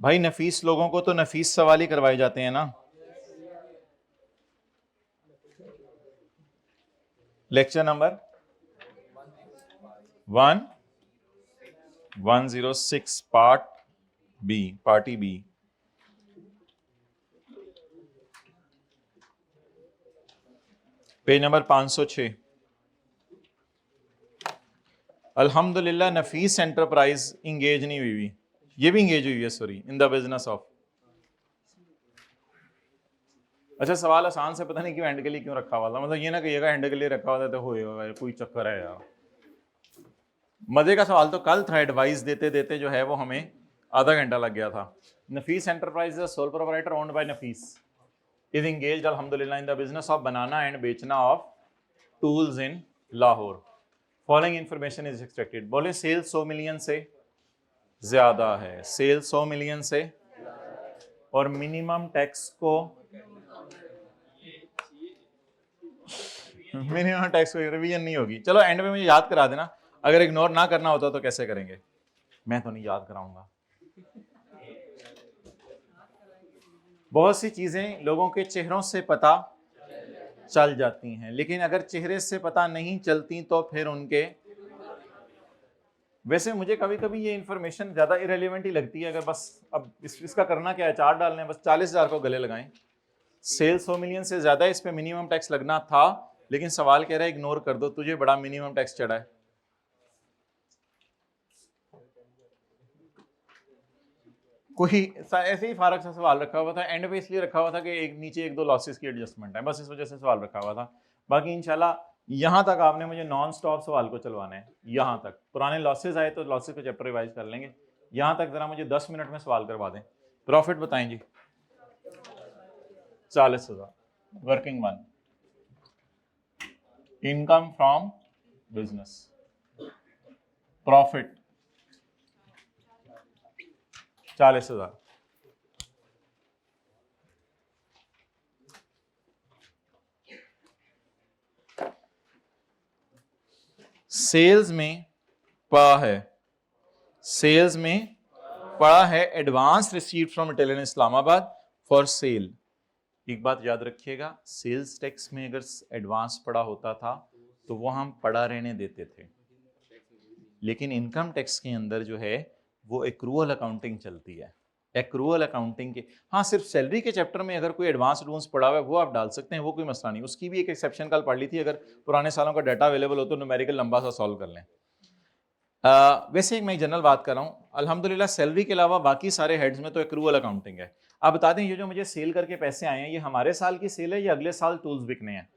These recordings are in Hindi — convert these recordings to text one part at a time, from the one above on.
भाई नफीस लोगों को तो नफीस सवाल ही करवाए जाते हैं ना। Lecture number 106 part B, party B. Page number 506। अल्हम्दुलिल्लाह नफीस एंटरप्राइज इंगेज नहीं हुई, ये भी इंगेज हुई है sorry in the business of. अच्छा सवाल आसान से पता नहीं क्यों एंड के लिए क्यों रखा हुआ था, मतलब ये ना कहिएगा एंड के लिए रखा हुआ था तो होएगा, कोई चक्कर है यार। मजे का सवाल तो कल था, एडवाइस देते देते जो है वो हमें आधा घंटा लग गया था। Nafees enterprise sole proprietor owned by Nafees is engaged अल्हम्दुलिल्लाह इन द बिजनेस ऑफ बनाना एंड बेचना of tools in Lahore. Following information is expected. बोले सेल 100 मिलियन से ज्यादा है, सेल 100 मिलियन से, और मिनिमम टैक्स को मिनिमम टैक्स को रिवीजन नहीं होगी। चलो एंड में मुझे याद करा देना, अगर इग्नोर ना करना होता तो कैसे करेंगे, मैं तो नहीं याद कराऊंगा। बहुत सी चीजें लोगों के चेहरों से पता चल जाती हैं, लेकिन अगर चेहरे से पता नहीं चलती तो फिर उनके, वैसे मुझे कभी कभी ये इंफॉर्मेशन ज्यादा इरेलीवेंट ही लगती है। अगर बस अब इसका करना क्या है, चार्ट डालने, बस 40,000 को गले लगाएं। सेल 100 मिलियन से ज्यादा, इस पे मिनिमम टैक्स लगना था, लेकिन सवाल कह रहा है इग्नोर कर दो, तुझे बड़ा मिनिमम टैक्स चढ़ा है। कोई ऐसे ही फारक सा सवाल रखा हुआ था, एंड पे इसलिए रखा हुआ था कि एक नीचे एक दो लॉसेस की एडजस्टमेंट है, बस इस वजह से सवाल रखा हुआ था। बाकी इंशाल्लाह यहां तक आपने मुझे नॉन स्टॉप सवाल को चलवाना है, यहां तक पुराने लॉसेस आए तो लॉसेस को चैप्टर रिवाइज कर लेंगे, यहां तक जरा मुझे 10 मिनट में सवाल करवा दें। प्रॉफिट बताएं जी। 40,000 working one, income from business, profit 40,000। Sales में पड़ा है, सेल्स में पड़ा है advance received from Italian Islamabad for sale. एक बात याद रखिएगा, सेल्स टैक्स में अगर एडवांस पड़ा होता था तो वो हम पड़ा रहने देते थे, लेकिन इनकम टैक्स के अंदर जो है वो एक्रूअल अकाउंटिंग चलती है। एक्रूअल अकाउंटिंग के, हाँ सिर्फ सैलरी के चैप्टर में अगर कोई एडवांस एडवांस पड़ा हुआ है वो आप डाल सकते हैं, वो कोई मसला नहीं। उसकी भी एक एक्सेप्शन कल पढ़ ली थी, अगर पुराने सालों का डाटा अवेलेबल हो तो न्यूमेरिकल लंबा सा सॉल्व कर लें। वैसे मैं जनरल बात कर रहा हूँ, अल्हम्दुलिल्लाह सैलरी के अलावा बाकी सारे हेड्स में तो एक्रूअल अकाउंटिंग है। आप बता दें, ये जो मुझे सेल करके पैसे आए हैं ये हमारे साल की सेल है या अगले साल टूल्स बिकने हैं?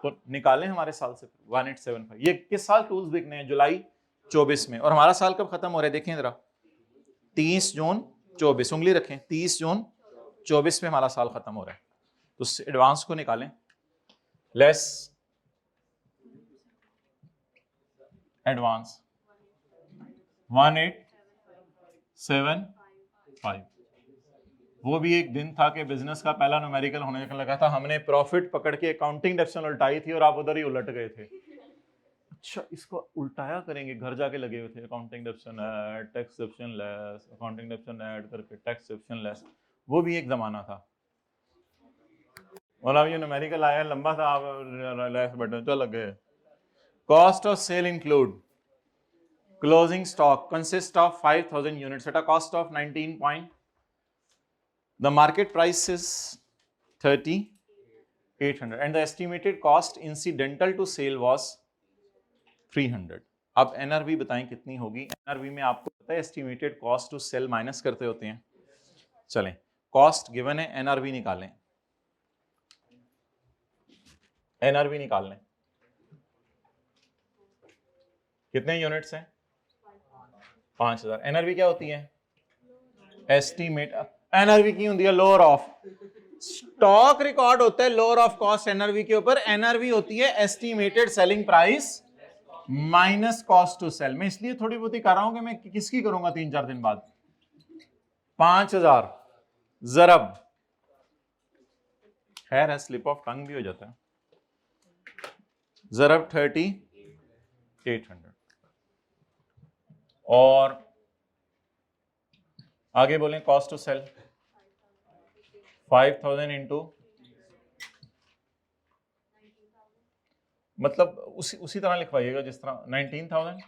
तो निकालें हमारे साल से 1875, ये किस साल टूल्स बिकने हैं? जुलाई 24 में। और हमारा साल कब खत्म हो रहा है देखें जरा, 30 जून 24, उंगली रखें, 30 जून 24 में हमारा साल खत्म हो रहा है। तो एडवांस को निकालें, लेस एडवांस 1875। वो भी एक दिन था कि बिजनेस का पहला न्यूमेरिकल होने लगा था, हमने प्रॉफिट पकड़ के अकाउंटिंग डेप्शन उल्टाई थी और आप उधर ही उलट गए थे। अच्छा इसको उल्टाया करेंगे, घर जाके लगे हुए थे accounting डेप्शन add, tax डेप्शन less, accounting डेप्शन add करके टैक्स डेप्शन लेस, वो भी एक जमाना था। और अब ये न्यूमेरिकल आया लंबा था, आप लेस बटन तो लग गए। Cost of sale include closing stock consists of 5,000 units at a cost of 19 point. The market price is 30,800 and the estimated cost incidental to sale was 300. अब एनआरवी बताएं कितनी होगी? एनआरवी में आपको पता है estimated cost to sale minus करते होते हैं। चलें, कॉस्ट गिवन है, एनआरवी निकालें, एनआरवी निकाल लें। कितने यूनिट्स हैं? 5,000। एनआरवी क्या होती है? एस्टीमेट, एनआरवी की होती है लोअर ऑफ स्टॉक रिकॉर्ड होता है, लोअर ऑफ कॉस्ट एनआरवी के ऊपर। एनआरवी होती है estimated selling price minus cost to sale. मैं इसलिए थोड़ी बहुत ही कर रहा हूं कि मैं किसकी करूंगा 3-4 दिन बाद। 5,000 जरब, खैर है स्लिप ऑफ टंग भी हो जाता है, जरब 30,800 और आगे बोलें कॉस्ट टू सेल 5000 इंटू, मतलब उसी तरह लिखवाइएगा जिस तरह 19,000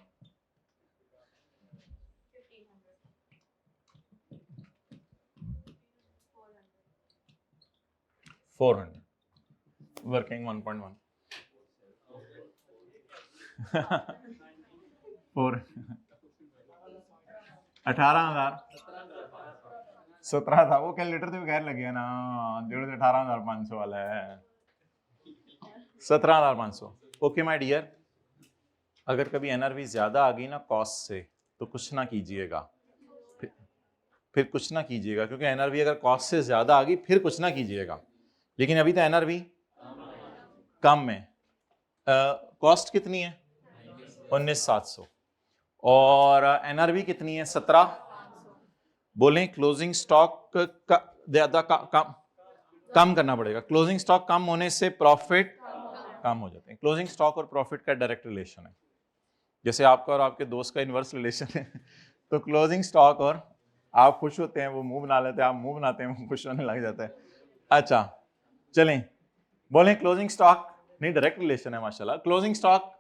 400 वर्किंग 1.1 4 18,000 17 था वो कैलकुलेटर तो बगैर लगे ना, जो 18,500 वाला है 17,500। ओके माय डियर, अगर कभी एनआरवी ज्यादा आ गई ना कॉस्ट से तो कुछ ना कीजिएगा, फिर कुछ ना कीजिएगा, क्योंकि एनआरवी अगर कॉस्ट से ज्यादा आ गई फिर कुछ ना कीजिएगा। लेकिन अभी तो एनआरवी कम में, कॉस्ट कितनी है 19,700 और एनआरवी कितनी है 17। बोलें क्लोजिंग स्टॉक का ज्यादा कम करना पड़ेगा। क्लोजिंग स्टॉक कम होने से प्रॉफिट कम हो जाते हैं। क्लोजिंग स्टॉक और प्रॉफिट का डायरेक्ट रिलेशन है, जैसे आपका और आपके दोस्त का इनवर्स रिलेशन है। तो क्लोजिंग स्टॉक और आप खुश होते हैं वो मुंह बना लेते हैं, आप मुंह बनाते हैं वो खुश होने लग जाता है। अच्छा चलें बोलें क्लोजिंग स्टॉक, नहीं डायरेक्ट रिलेशन है माशाल्लाह। क्लोजिंग स्टॉक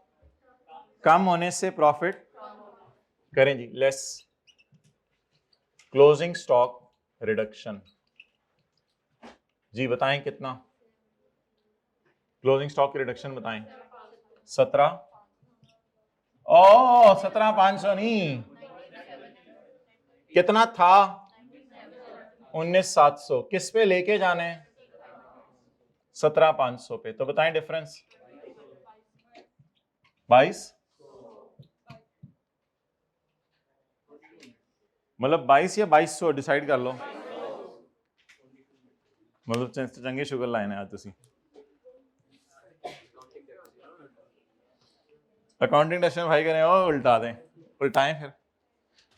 कम होने से प्रॉफिट करें जी, लेस क्लोजिंग स्टॉक रिडक्शन। जी बताएं कितना क्लोजिंग स्टॉक की रिडक्शन बताएं। 17 ओ 17,500 नहीं, कितना था 19,700, किस पे लेके जाने 17,500 पे, तो बताएं डिफरेंस 22, मतलब 22 या 2200 डिसाइड कर लो, मतलब चंगे शुगर लाए ने आज तुसी अकाउंटिंग डेफिनेशन भाई करें ओ उल्टा दें, उल्टाएं फिर।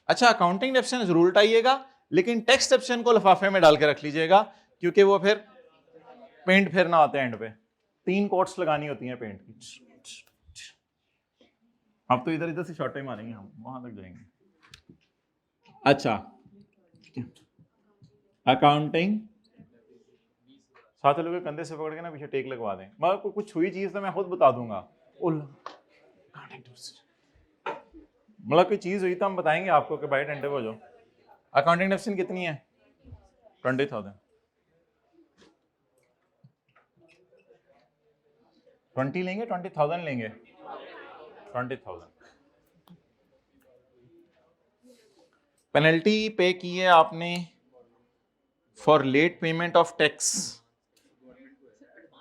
अच्छा अकाउंटिंग डेफिनेशन जरूर उल्टाइएगा, लेकिन टेक्स्ट डेफिनेशन को लिफाफे में डाल के रख लीजिएगा, क्योंकि वो फिर पेंट फेरना होता है एंड पे, 3 कोट्स लगानी होती हैं पेंट की। अब तो इधर इधर से शॉर्ट टाइम मारेंगे हम, वहां तक जाएंगे। अच्छा अकाउंटिंग, साथ लोगों के कंधे से पकड़ के ना पीछे टेक लगवा दें, मगर कुछ हुई चीज तो मैं खुद बता दूंगा, मतलब कोई चीज हुई तो हम बताएंगे आपको कि भाई टेंटिव हो जाओ। अकाउंटिंग डेफिनेशन कितनी है 20,000, 20 लेंगे 20,000 लेंगे 20,000। पेनल्टी पे की है आपने for late payment of tax.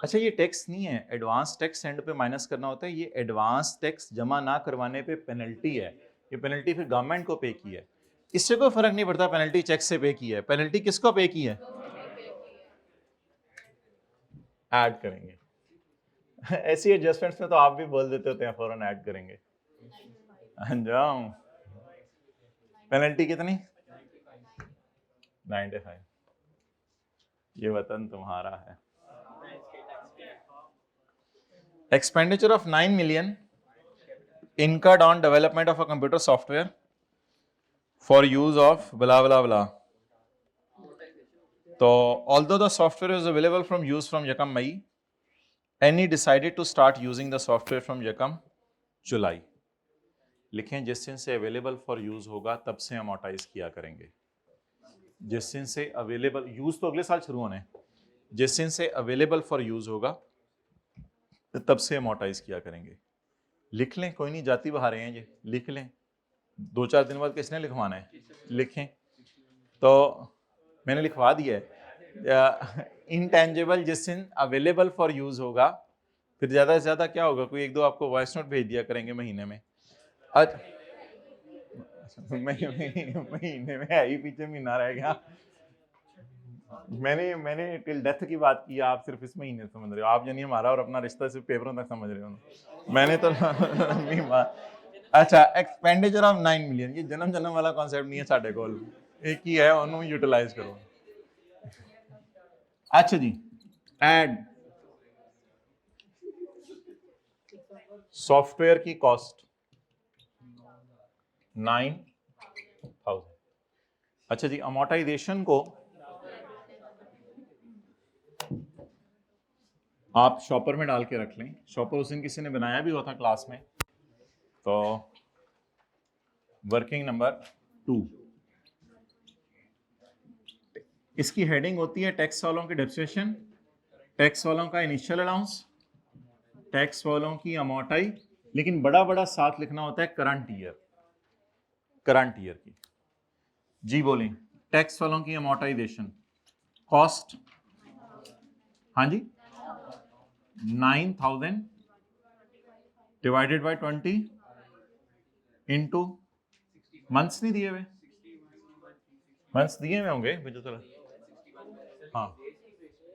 अच्छा ये टैक्स नहीं है, advance tax and pay minus करना होता है, ये एडवांस टैक्स जमा ना करवाने पे पेनल्टी है, ये पेनल्टी फिर गवर्नमेंट को पे की है। इससे कोई फर्क नहीं पड़ता पेनल्टी चेक से पे की है, पेनल्टी किसको पे की है ऐड करेंगे। ऐसी एडजस्टमेंट्स में तो आप भी बोल देते होते हैं फौरन ऐड करेंगे। जाओ पेनल्टी कितनी 95, ये वतन तुम्हारा है। Expenditure of 9 million incurred on development of a computer software for use of blah blah blah. So although the software is available from use from Yakam May, Annie decided to start using the software from Yakam July. लिखें जिस दिन से अवेलेबल फॉर यूज होगा तब से अमोर्टाइज किया करेंगे, जिस दिन से अवेलेबल, यूज तो अगले साल शुरू होने, जिस दिन से अवेलेबल फॉर यूज होगा तब से अमोर्टाइज किया करेंगे। लिख लें, कोई नहीं जाती बहारें हैं ये, लिख लें, 2-4 दिन बाद किसने लिखवाना है, लिखें। तो मैंने लिखवा दिया है इनटेंजिबल जिस दिन अवेलेबल फॉर यूज होगा, फिर ज्यादा से ज्यादा क्या होगा, कोई 1-2 आपको वॉइस नोट भेज दिया करेंगे महीने में। महीने में है ही, पीछे महीना रह गया। मैंने टिल डेथ की बात की, आप सिर्फ इस महीने समझ रहे हो, आप यानी हमारा और अपना रिश्ता सिर्फ पेपरों तक समझ रहे हो, मैंने तो अच्छा एक्सपेंडिचर ऑफ 9 million, ये जन्म जन्म वाला कॉन्सेप्ट नहीं है साडे कोल, एक ही है, उन्होंने यूटिलाइज करो। अच्छा जी एड सॉफ्टवेयर की कॉस्ट 9,000, अच्छा जी, अमोर्टाइजेशन को आप शॉपर में डाल के रख लें। शॉपर उस दिन किसी ने बनाया भी हुआ था क्लास में। तो वर्किंग नंबर 2, इसकी हेडिंग होती है टैक्स वालों की डेप्रिसिएशन, टैक्स वालों का इनिशियल अलाउंस, टैक्स वालों की अमोर्टाई, लेकिन बड़ा बड़ा साथ लिखना होता है करंट ईयर, करंट ईयर की। जी बोलें, टैक्स वालों की अमोर्टाइजेशन कॉस्ट, हाँ जी, 9,000 डिवाइडेड बाय 20 इंटू मंथ्स नहीं दिए हुए, मंथ्स दिए हुए होंगे मुझे तो, हाँ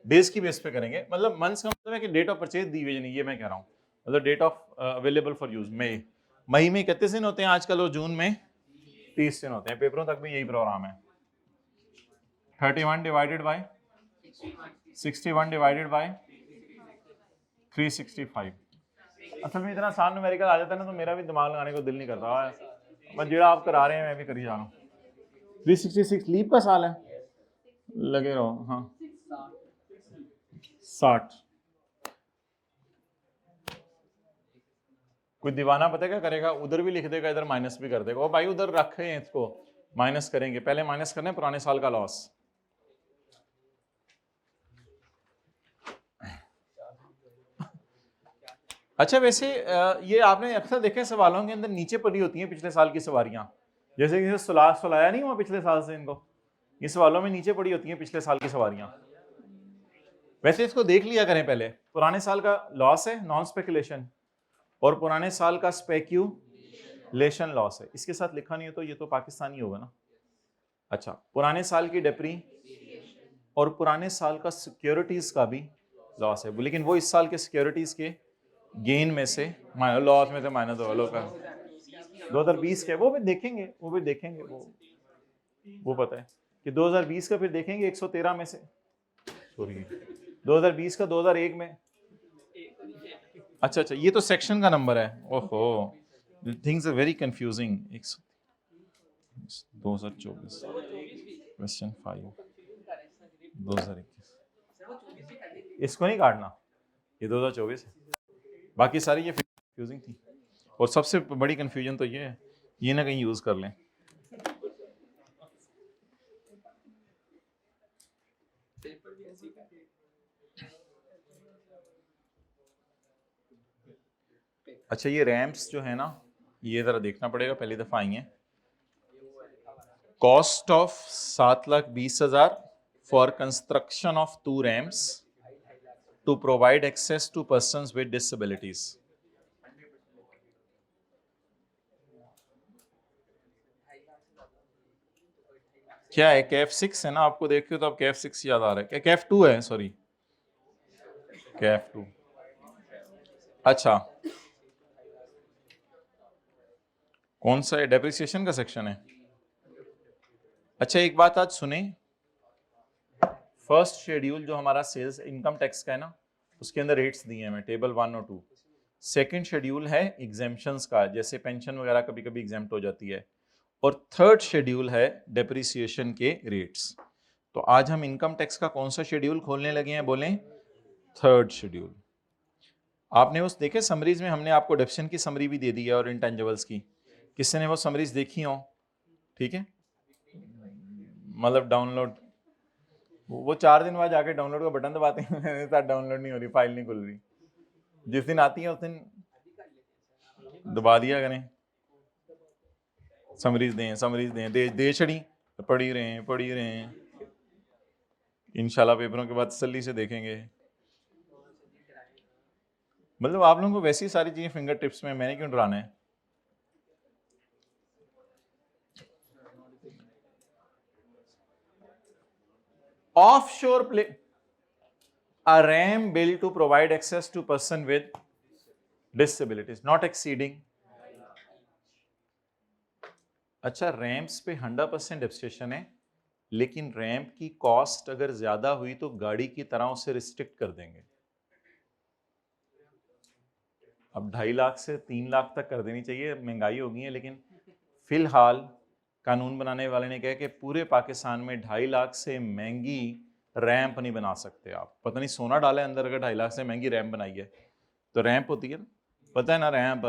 डेज की बेस पे करेंगे। मतलब मंथ्स का मतलब है कि डेट ऑफ परचेज दी हुई नहीं, ये मैं कह रहा हूँ, मतलब date of available for use. मई में कितने दिन होते हैं आजकल, और जून में 30 दिन होते हैं। पेपरों तक भी यही प्रोग्राम है। 31 डिवाइडेड बाय 61 डिवाइडेड बाय 365। असल में इतना आसान न्यूमेरिकल आ जाता है ना, तो मेरा भी दिमाग लगाने को दिल नहीं करता। बस जो आप करा रहे हैं मैं भी करी जा रहा हूँ। 366 लीप का साल है, लगे रहो। हाँ 60। कोई दीवाना पता क्या करेगा, उधर भी लिख देगा, इधर माइनस भी कर देगा। ओ भाई उधर रखे हैं, इसको माइनस करेंगे, पहले माइनस करने पुराने साल का लॉस। अच्छा वैसे ये आपने अक्सर देखे सवालों के अंदर नीचे पड़ी होती हैं पिछले साल की सवारियां, जैसे कि सुलाया नहीं हुआ पिछले साल से इनको, ये सवालों में नीचे पड़ी होती हैं पिछले साल की सवारियां। वैसे इसको देख लिया करें पहले, पुराने साल का लॉस है नॉन स्पेकुलेशन, और पुराने साल का स्पेक्यूलेशन लॉस है। इसके साथ लिखा नहीं है तो ये तो पाकिस्तानी होगा ना। अच्छा, पुराने साल की डेप्री और पुराने साल का सिक्योरिटीज का भी लॉस है, लेकिन वो इस साल के सिक्योरिटीज के गेन में से लॉस में से माइनस होगा। लोग 2020 के वो भी देखेंगे, वो पता है कि 2020 का फिर देखेंगे 113 में से, सॉरी 2020 का 2001 में। अच्छा, ये तो सेक्शन का नंबर है। ओहो, things are very confusing. 2024 question 5 2021, इसको नहीं काटना, ये 2024 है। बाकी सारी ये कंफ्यूजिंग थी, और सबसे बड़ी कंफ्यूजन तो ये है, ये ना कहीं यूज कर लें। अच्छा, ये रैम्प्स जो है ना, ये जरा देखना पड़ेगा, पहली दफा आई है। Cost of 7,20,000 for construction of 2 ramps to provide access to persons with disabilities. क्या है, कैफ 6 है ना, आपको देख के तो अब कैफ 6 याद आ रहा है क्या? कैफ 2 है, सॉरी कैफ 2। अच्छा, कौन सा है? डेप्रिसिएशन का सेक्शन है। अच्छा एक बात आज सुने, फर्स्ट शेड्यूल जो हमारा सेल्स इनकम टैक्स का है ना, उसके अंदर रेट्स दिए हैं, टेबल 1 और 2। सेकंड शेड्यूल है एग्जेम्पशंस का, जैसे पेंशन वगैरह कभी कभी एग्जेम्प्ट हो जाती है, और थर्ड शेड्यूल है डेप्रिसिएशन के रेट्स। तो आज हम इनकम टैक्स का कौन सा शेड्यूल खोलने लगे हैं, बोलें? Third schedule. आपने उस देखे समरीज में, हमने आपको डेप्शन की समरी भी दे दी है और इंटेंजिबल्स की, किसी ने वो समरीज देखी हो? ठीक है, मतलब डाउनलोड, वो 4 दिन बाद जाके डाउनलोड का बटन दबाते हैं डाउनलोड नहीं हो रही, फाइल नहीं खुल रही। जिस दिन आती है उस दिन दबा दिया करें। समरीज दें दे छड़ी, पढ़ी रहे हैं, इंशाल्लाह पेपरों के बाद तसल्ली से देखेंगे। मतलब आप लोगों को वैसी सारी चीजें फिंगर टिप्स में, मैंने क्यों डराना है? Offshore play, a RAM bill to provide access to person with disabilities not exceeding। अच्छा, रैम्प्स पे 100% डेप्रिसिएशन है, लेकिन रैम्प की कॉस्ट अगर ज्यादा हुई तो गाड़ी की तरह उसे रिस्ट्रिक्ट कर देंगे। अब 2.5 लाख से 3 लाख तक कर देनी चाहिए, महंगाई हो गई है, लेकिन फिलहाल कानून बनाने वाले ने कहा कि पूरे पाकिस्तान में 2.5 लाख से महंगी रैंप नहीं बना सकते आप। पता नहीं सोना डाले अंदर, अगर 2.5 लाख से महंगी रैंप बनाई है तो रैंप होती है ना, पता है ना रैंप,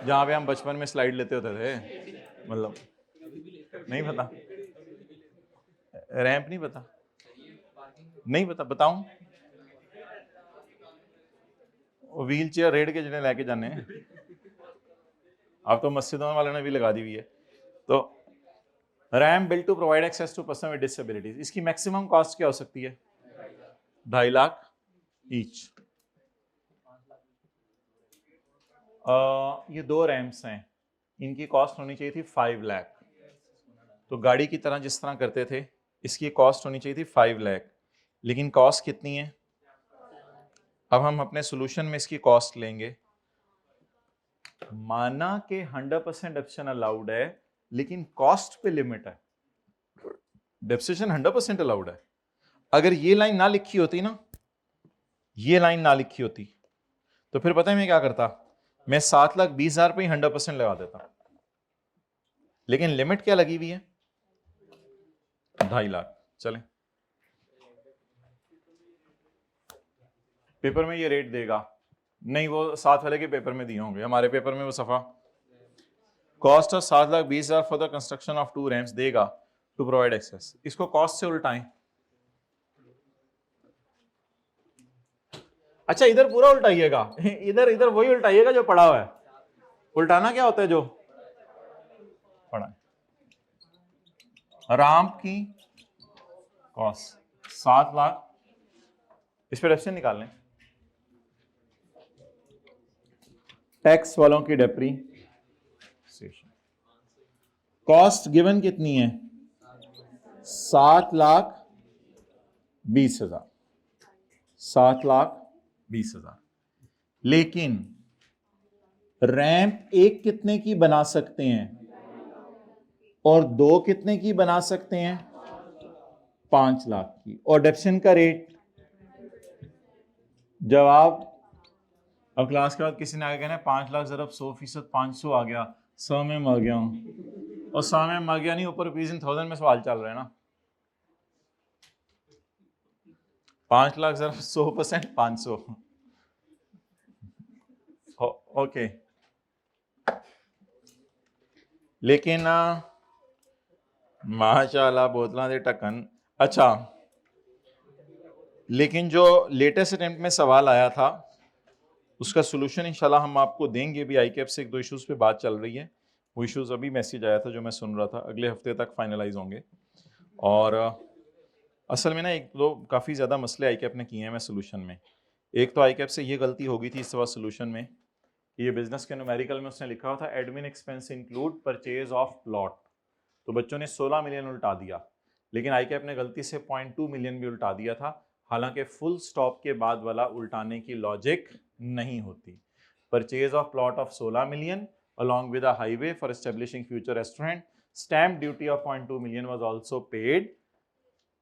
जहाँ पे हम बचपन में स्लाइड लेते होते थे, मतलब नहीं पता, रैंप नहीं पता, नहीं पता, बताऊं? व्हील चेयर रेड के जिन्हें लेके जाने हैं, अब तो मस्जिदों वाले ने भी लगा दी हुई है। तो ramp built to provide access to person with disabilities, इसकी मैक्सिमम कॉस्ट क्या हो सकती है? 2.5 लाख ईच। ये 2 रैम्प्स हैं, इनकी कॉस्ट होनी चाहिए थी 5 लाख। तो गाड़ी की तरह जिस तरह करते थे, इसकी कॉस्ट होनी चाहिए थी 5 लाख, लेकिन कॉस्ट कितनी है? अब हम अपने सॉल्यूशन में इसकी कॉस्ट लेंगे। माना कि 100% डेप्रिसिएशन अलाउड है, लेकिन कॉस्ट पे लिमिट है। डेप्रिसिएशन 100% अलाउड है। अगर ये लाइन ना लिखी होती ना, ये लाइन ना लिखी होती, तो फिर पता है मैं क्या करता? मैं 7,20,000 पे ही 100% लगा देता। लेकिन लिमिट क्या लगी हुई है? 2.5 लाख। चलें, पेपर में ये रेट देगा नहीं, वो साथ वाले के पेपर में दिए होंगे, हमारे पेपर में वो सफा cost of 7,20,000 for the construction of 2 ramps देगा टू प्रोवाइड एक्सेस। इसको कॉस्ट से उल्टाएं। अच्छा, इधर पूरा उल्टाइएगा, इधर इधर वही उल्टाइएगा जो पड़ा हुआ है। उल्टाना क्या होता है? जो पड़ा है। रैंप की कॉस्ट 7 लाख, इस पर रेफरेंस निकाल लें। टैक्स वालों की डेप्रीसिएशन कॉस्ट गिवन कितनी है? 7,20,000, 7,20,000। लेकिन रैंप एक कितने की बना सकते हैं और 2 कितने की बना सकते हैं? 5 लाख की। और डेप्रिसिएशन का रेट, जवाब अब क्लास के बाद किसी ने आगे कहना 5 लाख ज़रब 100%, 500 आ गया, 100 में मर गया हूं, और 100 में मर गया नहीं, ऊपर रुपीज इन 1000 में सवाल चल रहा है ना। 5 लाख ज़रब 100%, 500। ओके, लेकिन माशाल्लाह बोतलों दे ढक्कन। अच्छा, लेकिन जो लेटेस्ट अटेम्प्ट में सवाल आया था उसका सोल्यूशन इंशाल्लाह हम आपको देंगे भी। आईकेएफ से 1-2 इश्यूज पे बात चल रही है, वो इश्यूज अभी मैसेज आया था जो मैं सुन रहा था, अगले हफ्ते तक फाइनलाइज होंगे। और असल में ना एक दो काफ़ी ज़्यादा मसले आईकेएफ ने किए हैं मैं सोल्यूशन में। एक तो आईकेएफ से ये गलती हो गई थी इस बार सोल्यूशन में, ये बिजनेस के न्यूमेरिकल में उसने लिखा हुआ था admin expense include purchase of plot, तो बच्चों ने 16 मिलियन उल्टा दिया, लेकिन आईकेएफ ने गलती से 0.2 मिलियन भी उल्टा दिया था, हालांकि फुल स्टॉप के बाद वाला उल्टाने की लॉजिक नहीं होती। Purchase of plot of 16 million along with a highway for establishing future restaurant, stamp duty of 0.2 million was also paid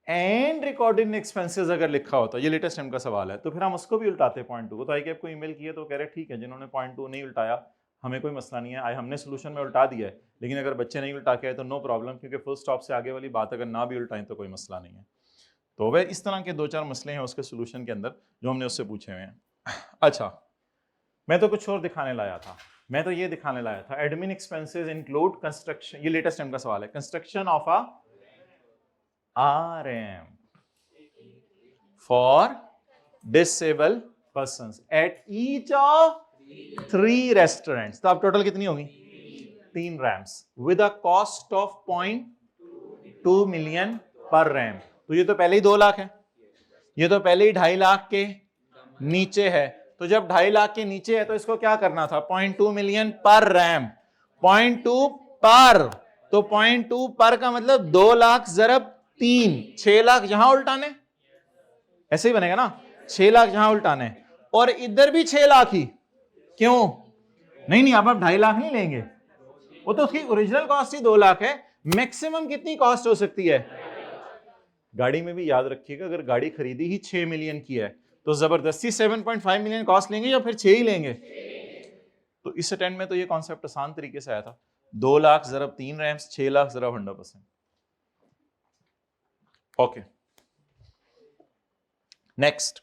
and recorded in expenses अगर लिखा होता, ये लेटेस्ट टाइम का सवाल है, तो फिर हम उसको भी उल्टाते 0.2 को। तो आईकेएफ को ईमेल किया तो कह रहे ठीक है, जिन्होंने 0.2 नहीं उल्टाया हमें कोई मसला नहीं है, हमने सोल्यूशन में उल्टा दिया है, लेकिन अगर बच्चे नहीं उल्टा के आए तो नो प्रॉब्लम, क्योंकि फुल स्टॉप से आगे वाली बात अगर ना भी उल्टाएं तो कोई मसला नहीं है। तो वह इस तरह के 2-4 मसले हैं उसके सोल्यूशन के अंदर जो हमने उससे पूछे हुए हैं। अच्छा, मैं तो कुछ और दिखाने लाया था, मैं तो ये दिखाने लाया था एडमिन एक्सपेंसेस इंक्लूड कंस्ट्रक्शन, ये लेटेस्ट टाइम का सवाल है, construction of a RM for disable persons at each of 3 restaurants. तो अब टोटल कितनी होगी? 3 ramps with a cost of 0.2 million पर रैम्प। तो ये तो पहले ही 2 लाख है, ये तो पहले ही 2.5 लाख के नीचे है, तो जब 2.5 लाख के नीचे है तो इसको क्या करना था? 0.2 मिलियन पर रैम्प, 0.2 पर, तो 0.2 पर का मतलब 2 लाख ज़रब 3, 6 लाख यहां उल्टाने, ऐसे ही बनेगा ना, 6 लाख यहां उल्टाने, और इधर भी 6 लाख ही। क्यों? नहीं अब आप 2.5 लाख नहीं लेंगे, वो तो उसकी ओरिजिनल कॉस्ट ही 2 लाख है, मैक्सिमम कितनी कॉस्ट हो सकती है? गाड़ी में भी याद रखिएगा, अगर गाड़ी खरीदी ही 6 मिलियन की है तो जबरदस्ती 7.5 मिलियन कॉस्ट लेंगे या फिर 6 ही लेंगे? तो इस अटेम्प्ट में तो ये कॉन्सेप्ट आसान तरीके से आया था, 2 लाख ज़रब 3 रैम्स, 6 लाख ज़रब 100%। Okay, next.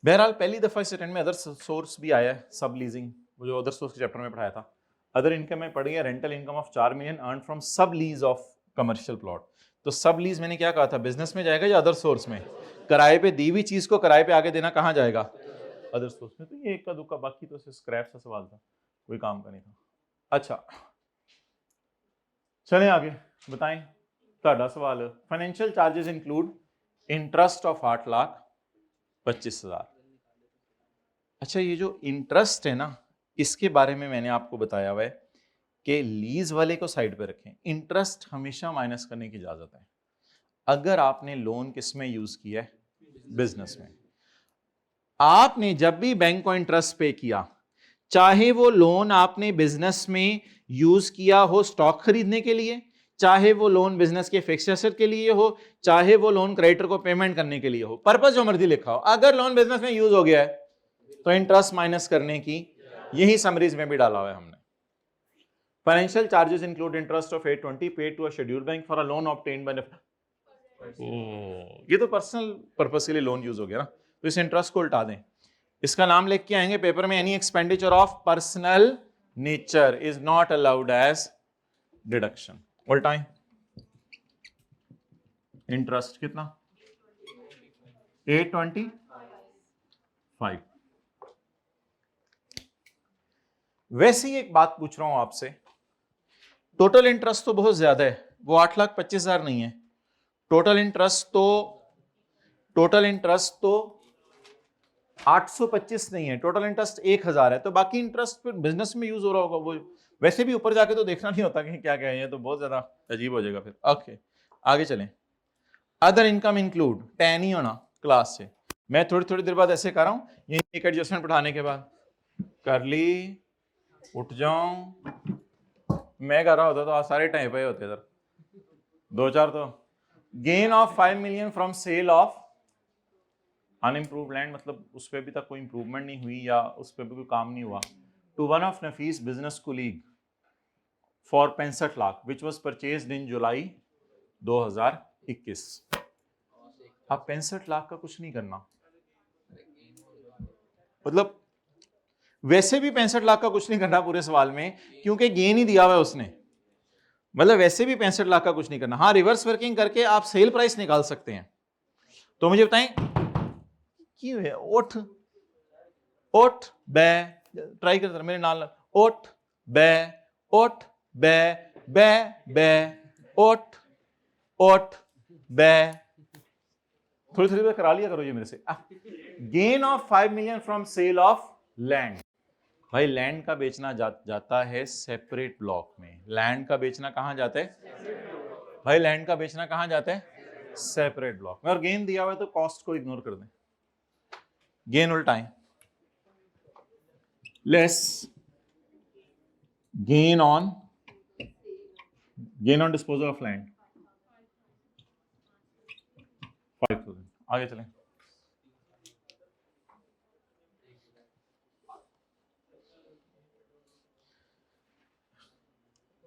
बहरहाल पहली दफा इस अटेंड में अदर सोर्स भी आया है, सब लीजिंग, वो जो अदर सोर्स के चैप्टर में पढ़ाया था। अदर इनकम में पढ़ी है rental income of 4 million earn from सब लीज ऑफ कमर्शियल प्लॉट। तो सब लीज मैंने क्या कहा था, बिजनेस में जाएगा या अदर सोर्स में? किराए पे दी हुई चीज को किराए पे आगे देना कहाँ जाएगा? अदर सोर्स में। तो ये एक का दुक्का, बाकी तो स्क्रैप सा सवाल था, कोई काम का नहीं था। अच्छा चलें आगे, बताएं ਤੁਹਾਡਾ सवाल। Financial charges include interest of 8,25,000। अच्छा, ये जो इंटरेस्ट है ना, इसके बारे में मैंने आपको बताया हुआ है कि लीज वाले को साइड पे रखें, इंटरेस्ट हमेशा माइनस करने की इजाजत है। अगर आपने लोन किस में यूज किया है? बिजनेस में। आपने जब भी बैंक को इंटरेस्ट पे किया, चाहे वो लोन आपने बिजनेस में यूज किया हो स्टॉक खरीदने के लिए, चाहे वो लोन बिजनेस के फिक्स्ड एसेट के लिए हो, चाहे वो लोन क्रेडिटर को पेमेंट करने के लिए हो, पर्पस जो मर्जी लिखा हो, अगर लोन बिजनेस में यूज हो गया है तो इंटरेस्ट माइनस करने की, यही समरीज में भी डाला हुआ है हमने। Financial charges include interest of 820 paid to a scheduled bank for a loan obtained by. ये तो पर्सनल पर्पस के लिए लोन यूज हो गया ना, तो इस इंटरेस्ट को उल्टा दें। इसका नाम लिख के आएंगे पेपर में, any expenditure of personal nature is not allowed as deduction. उल्टाएं, इंटरेस्ट कितना? 825। वैसे ही एक बात पूछ रहा हूं आपसे, टोटल इंटरेस्ट तो बहुत ज्यादा है, वो 8,25,000 नहीं है। टोटल इंटरेस्ट तो 825 नहीं है, टोटल इंटरेस्ट 1,000 है। तो बाकी इंटरेस्ट फिर बिजनेस में यूज हो रहा होगा, वो वैसे भी ऊपर जाके तो देखना नहीं होता कि क्या क्या है, तो बहुत ज्यादा अजीब हो जाएगा फिर। ओके आगे चलें। अदर इनकम इंक्लूड, टैन ही होना क्लास से, मैं थोड़ी थोड़ी देर बाद ऐसे कर रहा हूं, ये एक एडजस्टमेंट पढ़ाने के बाद कर ली, उठ जाऊं, मैं कर रहा होता तो आज सारे टाइम पे होते इधर, 2-4 तो। Gain of 5 million from sale of unimproved land, मतलब उस पर अभी तक कोई इंप्रूवमेंट नहीं हुई या उस पर भी कोई काम नहीं हुआ। To one of Nafees business colleague for 65 lakh which was purchased in July 2021। आप 65 लाख का कुछ नहीं करना, मतलब वैसे भी 65 लाख का कुछ नहीं करना पूरे सवाल में, क्योंकि गेन ही दिया हुआ है उसने, मतलब वैसे भी 65 लाख का कुछ नहीं करना। हाँ, रिवर्स वर्किंग करके आप सेल प्राइस निकाल सकते हैं। तो मुझे बताएं क्यों है? ओठ ओठ बे, ट्राई करते मेरे नाल, ओठ बे ओठ बे बे बे ओठ ओठ बे, थोड़ी थोड़ी देर करा लिया करो ये मेरे से। Gain of 5 million from sale of land. भाई लैंड का बेचना जाता है सेपरेट ब्लॉक में। लैंड का बेचना कहां जाता है भाई? लैंड का बेचना कहां जाता है? सेपरेट ब्लॉक में। और गेन दिया हुआ है तो कॉस्ट को इग्नोर कर दें, गेन उल्टाएं, less gain on disposal of land 5,000। आगे चलें।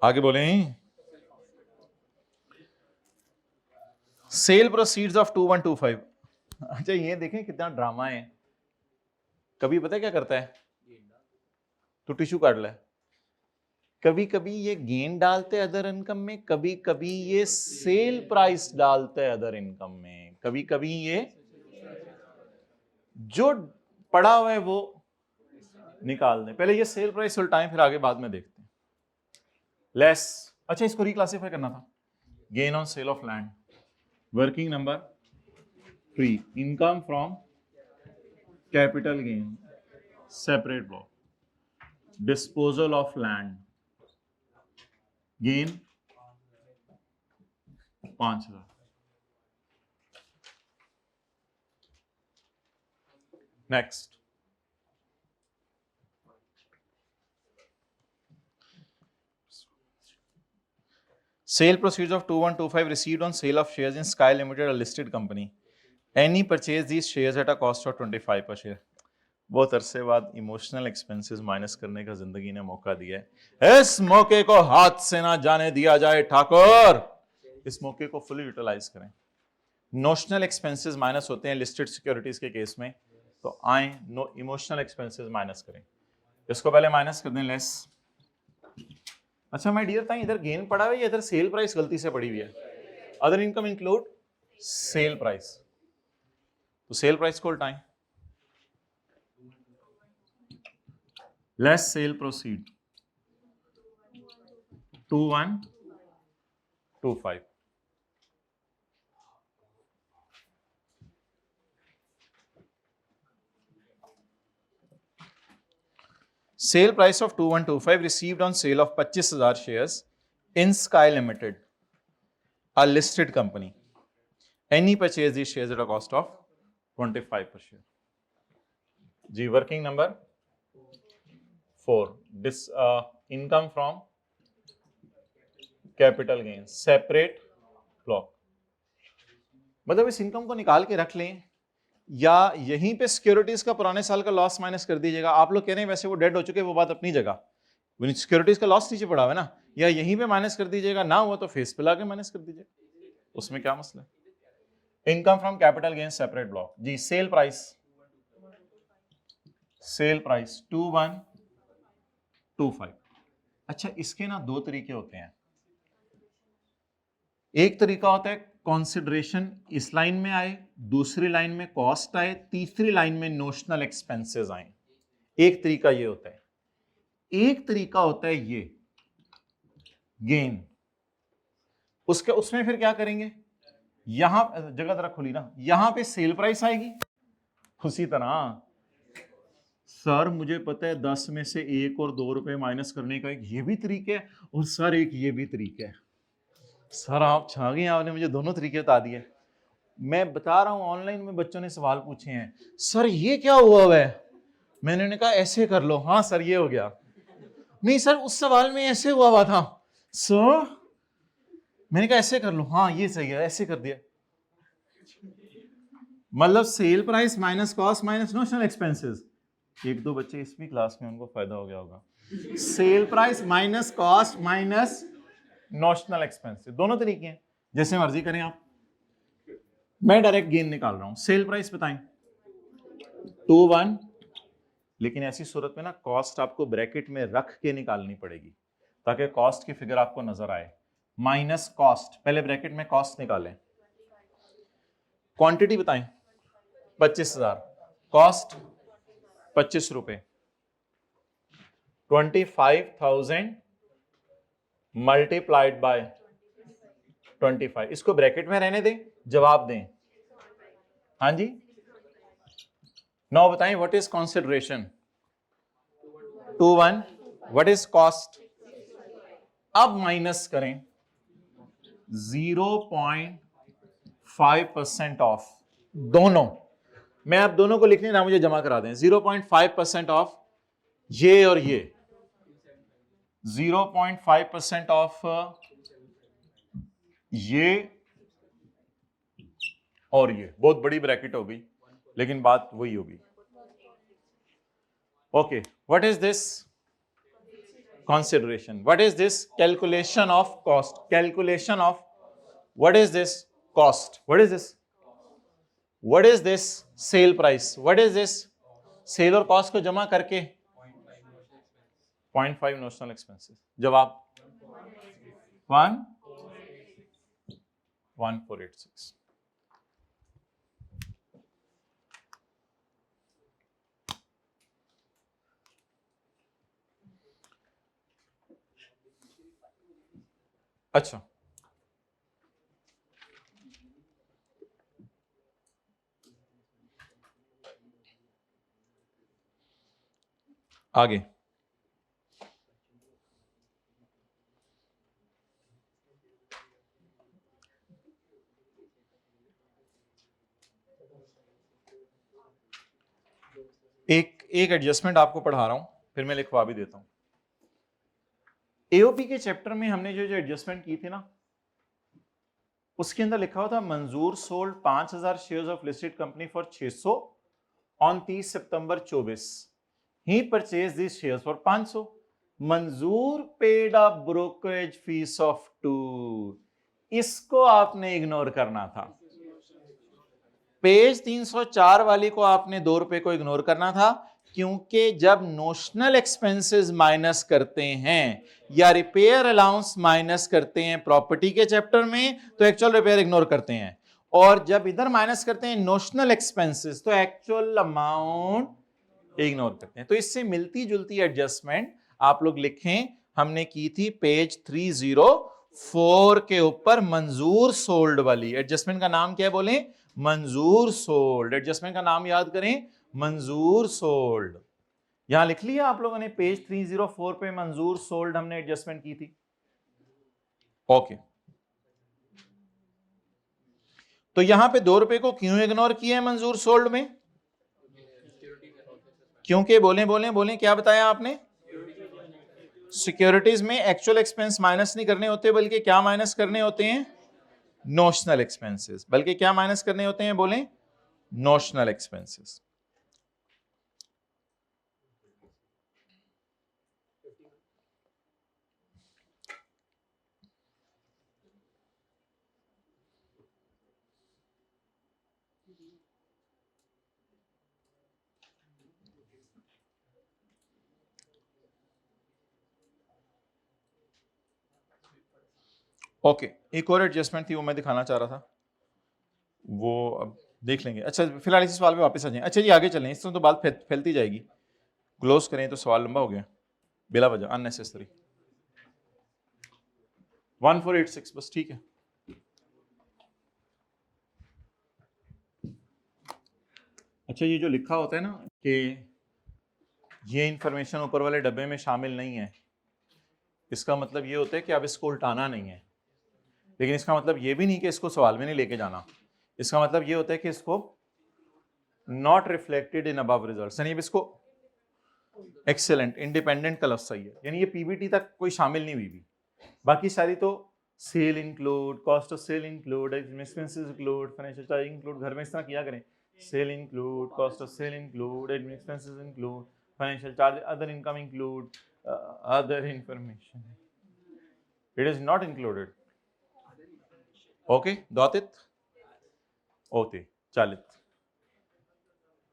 आगे बोलें, सेल प्रोसीड्स ऑफ 2125। अच्छा ये देखें कितना ड्रामा है। कभी पता है क्या करता है, तो टिश्यू काट ले, कभी कभी ये गेन डालते हैं अदर इनकम में, कभी कभी ये सेल प्राइस डालते हैं अदर इनकम में, कभी कभी ये जो पड़ा हुआ है वो निकाल दें। पहले ये सेल प्राइस उल्टाएं, फिर आगे बाद में देखते हैं। लेस, अच्छा इसको रिक्लासिफाई करना था, gain on sale of land, working number 3, income from capital gain separate block, disposal of land gain 5,000। Next, sale proceeds of 2125 received on sale of shares in Sky Limited, a listed company. Any purchase these shares at a cost of 25 per share. बहुत अरसे बाद इमोशनल एक्सपेंसेस माइनस करने का जिंदगी ने मौका दिया है। इस मौके को हाथ से ना जाने दिया जाए ठाकुर, इस मौके को फुली यूटिलाइज करें। नोशनल एक्सपेंसेस माइनस होते हैं लिस्टेड सिक्योरिटीज के केस में, तो आए नो इमोशनल एक्सपेंसेस माइनस करें। इसको पहले माइनस कर दें, लेस। अच्छा माय डियर था, इधर गेन पड़ा हुआ है या इधर सेल प्राइस गलती से पड़ी हुई है? Other income include sale price, तो सेल प्राइस को उल्टाएं, less sale proceed 2125। Sale price of 2125 received on sale of 25,000 shares in Sky Limited, a listed company. Any purchase these shares at a cost of 25 per share. जी, working number 4. This income from capital gains, separate block. मतलब इस इनकम को निकाल के रख लें, या यहीं पे सिक्योरिटीज का पुराने साल का लॉस माइनस कर दीजिएगा। आप लोग कह रहे हैं वैसे वो डेड हो चुके हैं, वो बात अपनी जगह, सिक्योरिटीज का लॉस नीचे पड़ा हुआ है ना, या यहीं पे माइनस कर दीजिएगा, ना हुआ तो फेस पे लाके माइनस कर दीजिएगा, उसमें क्या मसला है। Income from capital gain separate block ji, sale price 2125। अच्छा, इसके ना दो तरीके होते हैं। एक तरीका होता है कंसिडरेशन इस लाइन में आए, दूसरी लाइन में कॉस्ट आए, तीसरी लाइन में नोशनल एक्सपेंसेस आए। एक तरीका ये होता है। एक तरीका होता है ये गेन, उसमें फिर क्या करेंगे, यहां जगह जरा खुली ना, यहां पे सेल प्राइस आएगी। उसी तरह सर मुझे पता है 10 में से 1 और 2 रुपए माइनस करने का एक ये भी तरीका है, और सर एक ये भी तरीका है। सर आप छा गए, आपने मुझे दोनों तरीके बता दिए। मैं बता रहा हूं, ऑनलाइन में बच्चों ने सवाल पूछे हैं, सर ये क्या हुआ है, मैंने कहा ऐसे कर लो, हाँ सर ये हो गया। नहीं सर उस सवाल में ऐसे हुआ था सर, मैंने कहा ऐसे कर लो, हाँ ये सही है, ऐसे कर दिया। मतलब sale price minus cost minus notional expenses. एक दो बच्चे इसवी क्लास में, उनको फायदा हो गया होगा। Sale price minus cost minus notional expenses, दोनों तरीके हैं, जैसे मर्जी करें आप। मैं डायरेक्ट गेन निकाल रहा हूं। सेल प्राइस बताएं 21, लेकिन ऐसी सूरत में ना कॉस्ट आपको ब्रैकेट में रख के निकालनी पड़ेगी ताकि कॉस्ट की फिगर आपको नजर आए। माइनस कॉस्ट, पहले ब्रैकेट में कॉस्ट निकालें। क्वांटिटी बताएं 25,000, कॉस्ट 25 रुपए, 25,000 मल्टीप्लाइड बाय 25। इसको ब्रैकेट में रहने दें, जवाब दें। हाँ जी, नौ बताएं what is consideration 21, what is cost. अब माइनस करें 0.5% ऑफ दोनों। मैं आप दोनों को लिखने ना मुझे जमा करा दें। 0.5% ऑफ ये और ये, 0.5% ऑफ ये और ये। बहुत बड़ी ब्रैकेट होगी लेकिन बात वही होगी। Okay, what is this consideration, what is this calculation of cost, calculation of what is this cost, what is this, what is this sale price, what is this sale और कॉस्ट को जमा करके 0.5 नोशनल एक्सपेंसेस। जवाब 1486। अच्छा, आगे एक एडजस्टमेंट आपको पढ़ा रहा हूं, फिर मैं लिखवा भी देता हूं। एओपी के चैप्टर में हमने जो एडजस्टमेंट की थी ना, उसके अंदर लिखा हुआ था मंजूर sold 5,000 shares of listed company for 600 on 30 September 24 he purchase this shares for 500। मंजूर paid a brokerage fees of 2। इसको आपने इग्नोर करना था। पेज 304 वाली को आपने 2 रुपए को इग्नोर करना था, क्योंकि जब नोशनल एक्सपेंसेस माइनस करते हैं या रिपेयर अलाउंस माइनस करते हैं प्रॉपर्टी के चैप्टर में, तो एक्चुअल रिपेयर इग्नोर करते हैं, और जब इधर माइनस करते हैं नोशनल एक्सपेंसेस तो एक्चुअल अमाउंट इग्नोर करते हैं। तो इससे मिलती जुलती एडजस्टमेंट आप लोग लिखें, हमने की थी पेज 304 के ऊपर मंजूर सोल्ड वाली एडजस्टमेंट का नाम क्या है बोले? मंजूर सोल्ड। एडजस्टमेंट का नाम याद करें, मंजूर सोल्ड। यहां लिख लिया आप लोगों ने, पेज 304 पे मंजूर सोल्ड हमने एडजस्टमेंट की थी। ओके, तो यहां पे 2 रुपए को क्यों इग्नोर किया है मंजूर सोल्ड में? क्योंकि बोले बोले बोले क्या बताया आपने? सिक्योरिटीज में एक्चुअल एक्सपेंस माइनस नहीं करने होते, बल्कि क्या माइनस करने होते हैं? Notional expenses. बल्कि क्या माइनस करने होते हैं बोले? Notional expenses. ओके, एक और एडजस्टमेंट थी वो मैं दिखाना चाह रहा था, वो अब देख लेंगे। अच्छा, फिलहाल इसी सवाल पे वापस आ जाएं। अच्छा जी, आगे चलें, इससे तो बात फैलती जाएगी। क्लोज करें तो सवाल लंबा हो गया बिला वजह, अननेसेसरी। 1486 बस, ठीक है। अच्छा, ये जो लिखा होता है ना कि ये इंफॉर्मेशन ऊपर वाले डब्बे में शामिल नहीं है, इसका मतलब ये होता है कि अब इसको उल्टाना नहीं है, लेकिन इसका मतलब ये भी नहीं कि इसको सवाल में नहीं लेके जाना। इसका मतलब ये होता है कि इसको not reflected in above results, यानी इसको एक्सेलेंट इंडिपेंडेंट का लफ्ज सही है, यानी ये पीबीटी तक कोई शामिल नहीं हुई भी। बाकी सारी तो sale include, cost of sale include, expenses include, financial charge include, घर में इस तरह किया करें, sale include, cost of sale include, expenses include, financial charge, other income include, other information it is not included. Okay, got it? Okay, चालित।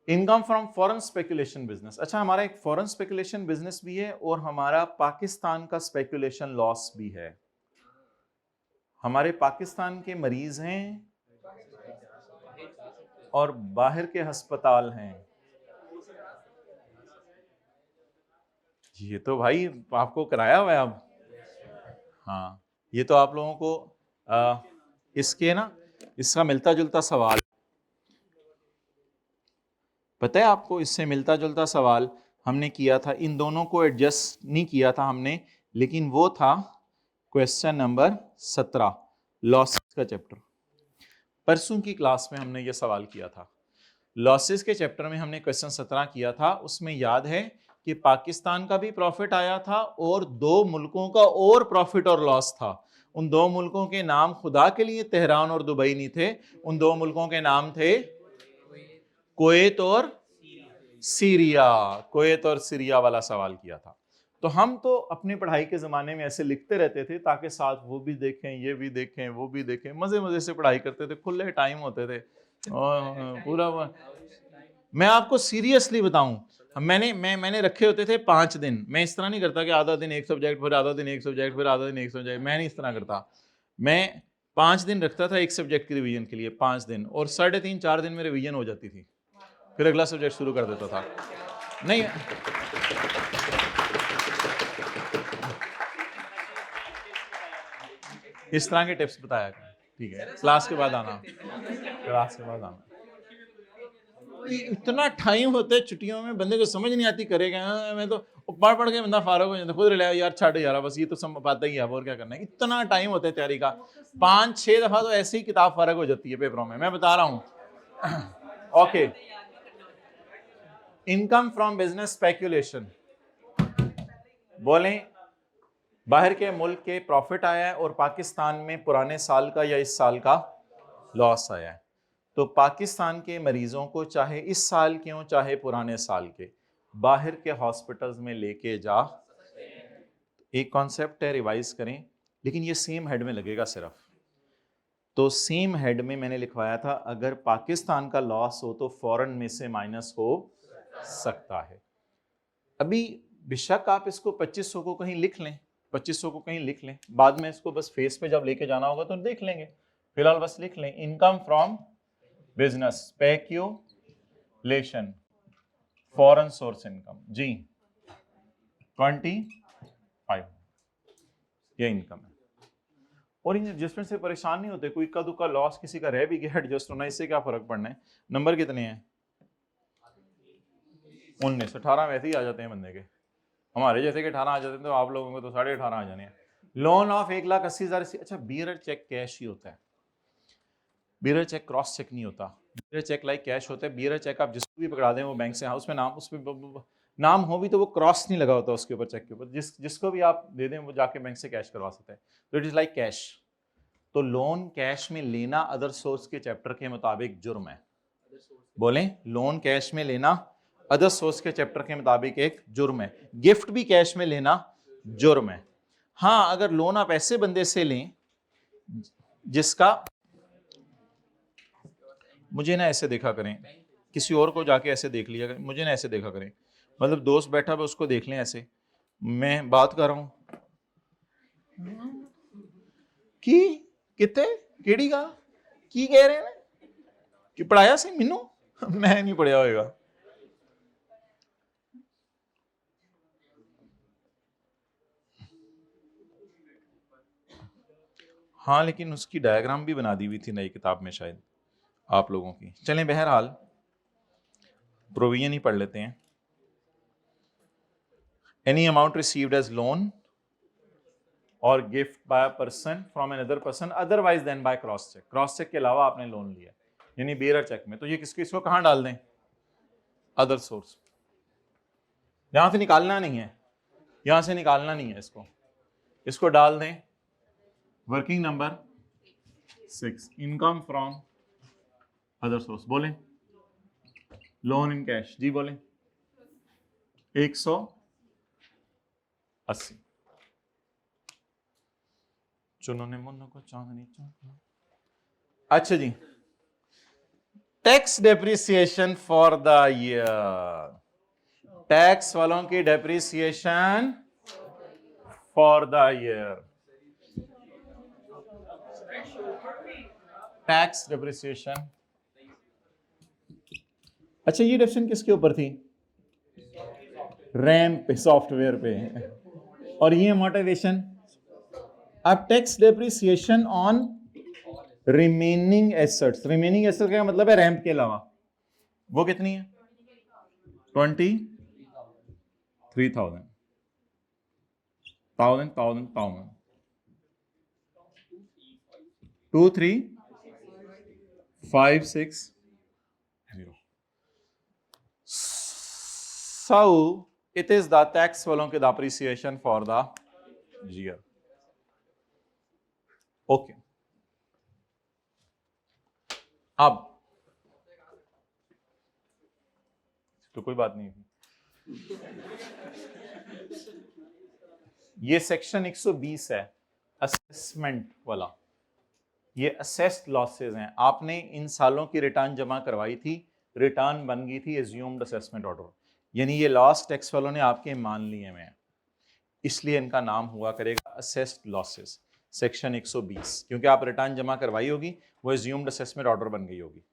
Income from foreign speculation business. अच्छा, हमारा एक फॉरेन स्पेकुलेशन बिजनेस भी है और हमारा पाकिस्तान का स्पेकुलेशन लॉस भी है। हमारे पाकिस्तान के मरीज हैं और बाहर के अस्पताल हैं। ये तो भाई आपको कराया हुआ है अब। हाँ, ये तो आप लोगों को इसके ना, इसका मिलता जुलता सवाल पता है आपको, इससे मिलता जुलता सवाल हमने किया था। इन दोनों को एडजस्ट नहीं किया था हमने, लेकिन वो था क्वेश्चन नंबर 17 लॉसेस का चैप्टर। परसों की क्लास में हमने ये सवाल किया था। लॉसेस के चैप्टर में हमने क्वेश्चन 17 किया था। उसमें याद है कि पाकिस्तान का भी प्रॉफिट आया था और 2 मुल्कों का और प्रॉफिट और लॉस था। उन 2 मुल्कों के नाम खुदा के लिए तेहरान और दुबई नहीं थे, उन 2 मुल्कों के नाम थे कुवैत और सीरिया। कुवैत और सीरिया वाला सवाल किया था। तो हम तो अपनी पढ़ाई के ज़माने में ऐसे लिखते रहते थे ताकि साथ वो भी देखें, ये भी देखें, वो भी देखें, मज़े मज़े से पढ़ाई करते थे, खुले टाइम होते थे और पूरा। मैं आपको सीरियसली बताऊं, मैंने रखे होते थे 5 दिन। मैं इस तरह नहीं करता कि आधा दिन एक सब्जेक्ट, फिर आधा दिन एक सब्जेक्ट, फिर आधा दिन एक सब्जेक्ट। मैं नहीं इस तरह करता। मैं 5 दिन रखता था एक सब्जेक्ट की रिवीजन के लिए, 5 दिन, और 3.5-4 दिन में रिवीजन हो जाती थी, फिर अगला सब्जेक्ट शुरू कर देता था। नहीं, इस तरह के टिप्स बताया करें, ठीक है? क्लास के बाद आना, क्लास के बाद आना। इतना टाइम होता है छुट्टियों में, बंदे को समझ नहीं आती करेगा। मैं तो पढ़ पढ़ के बंदा फारग हो जाता, खुद रिलैक्स, यार छाड़ यार, बस ये तो सब पाता ही है, और क्या करना है। इतना टाइम होता है तैयारी का, 5-6 दफा तो ऐसे ही किताब फारग हो जाती है पेपरों में, मैं बता रहा हूँ। Okay, income from business speculation. बोलें, बाहर के मुल्क के प्रॉफिट आया है और पाकिस्तान में पुराने साल का या इस साल का लॉस आया है। तो पाकिस्तान के मरीजों को चाहे इस साल के हों चाहे पुराने साल के, बाहर के हॉस्पिटल्स में लेके जा। एक कॉन्सेप्ट है, रिवाइज करें, लेकिन ये सेम हेड में लगेगा सिर्फ। तो सेम हेड में मैंने लिखवाया था अगर पाकिस्तान का लॉस हो तो फॉरेन में से माइनस हो सकता है। अभी बेशक आप इसको 2500 को कहीं लिख लें, 2500 को कहीं लिख लें, बाद में इसको बस फेस पे जब लेके जाना होगा तो देख लेंगे, फिलहाल बस लिख लें income from business speculation foreign source income जी 25, ये इनकम है। और इन एडजस्टमेंट से परेशान नहीं होते, कोई इक्का दुक्का लॉस किसी का रह भी गया एडजस्ट होना, इससे क्या फर्क पड़ना है। नंबर कितने हैं? 19, 18 वैसे ही आ जाते हैं बंदे के, हमारे जैसे के 18 आ जाते हैं, तो आप लोगों को तो 18.5 आ जाने हैं। Loan of 1,80,000। अच्छा, बियरर चेक कैश ही होता है, बियरर चेक क्रॉस चेक नहीं होता, बियरर चेक लाइक कैश होता है। बियरर चेक आप जिसको भी पकड़ा दें वो बैंक से, हाँ उसमें नाम, उसमें नाम हो भी तो वो क्रॉस नहीं लगा होता उसके ऊपर, चेक के ऊपर, जिसको भी आप दे दें वो जाके बैंक से कैश करवा सकते हैं। तो इट इज लाइक कैश। तो लोन कैश में लेना अदर सोर्स के चैप्टर के मुताबिक जुर्म है। बोलें, लोन कैश में लेना अदर सोर्स के चैप्टर के मुताबिक एक जुर्म है। गिफ्ट भी कैश में लेना जुर्म है। हाँ, अगर लोन आप ऐसे बंदे से लें जिसका, मुझे ना ऐसे देखा करें, किसी और को जाके ऐसे देख लिया करें, मुझे ना ऐसे देखा करें, मतलब दोस्त बैठा है उसको देख लें ऐसे, मैं बात कर रहा हूं कि कितने केड़ी का की कह रहे हैं कि पढ़ाया सी मैनू, मैं नहीं पढ़िया होएगा। हाँ, लेकिन उसकी डायग्राम भी बना दी हुई थी नई किताब में शायद आप लोगों की। चलें, बहरहाल प्रोविजन ही पढ़ लेते हैं। Any amount received as loan और gift by a person from an other person otherwise than by cross cheque. Cross cheque के अलावा आपने लोन लिया यानी बेयर चेक में, तो ये इसको कहां डाल दें? Other source. यहां से निकालना नहीं है, यहां से निकालना नहीं है, इसको डाल दें working number 6, income from other source. बोलें लोन इन कैश जी, बोलें 180। चुनो ने मुन्नो को चांदनी चौक। अच्छा जी, tax depreciation for the year, tax वालों की depreciation for the year, tax depreciation. अच्छा, ये डेफिनेशन किसके ऊपर थी? रैम पे, सॉफ्टवेयर पे। और ये अमोर्टाइजेशन। अब tax depreciation on remaining assets, remaining assets का मतलब है रैंप के अलावा, वो कितनी है? 23,000, 23,560। So it is the tax वालों के depreciation for the year. Okay. अब तो कोई बात नहीं, ये सेक्शन 120 है असेसमेंट वाला, ये असेस्ड लॉसेस हैं। आपने इन सालों की रिटर्न जमा करवाई थी, रिटर्न बन गई थी एज्यूम्ड असेसमेंट ऑर्डर, यानी ये लॉस टैक्स वालों ने आपके मान लिए हुए हैं, इसलिए इनका नाम हुआ करेगा असेस्ड लॉसेस सेक्शन 120, क्योंकि आप रिटर्न जमा करवाई होगी, वो एज्यूम्ड असेसमेंट ऑर्डर बन गई होगी।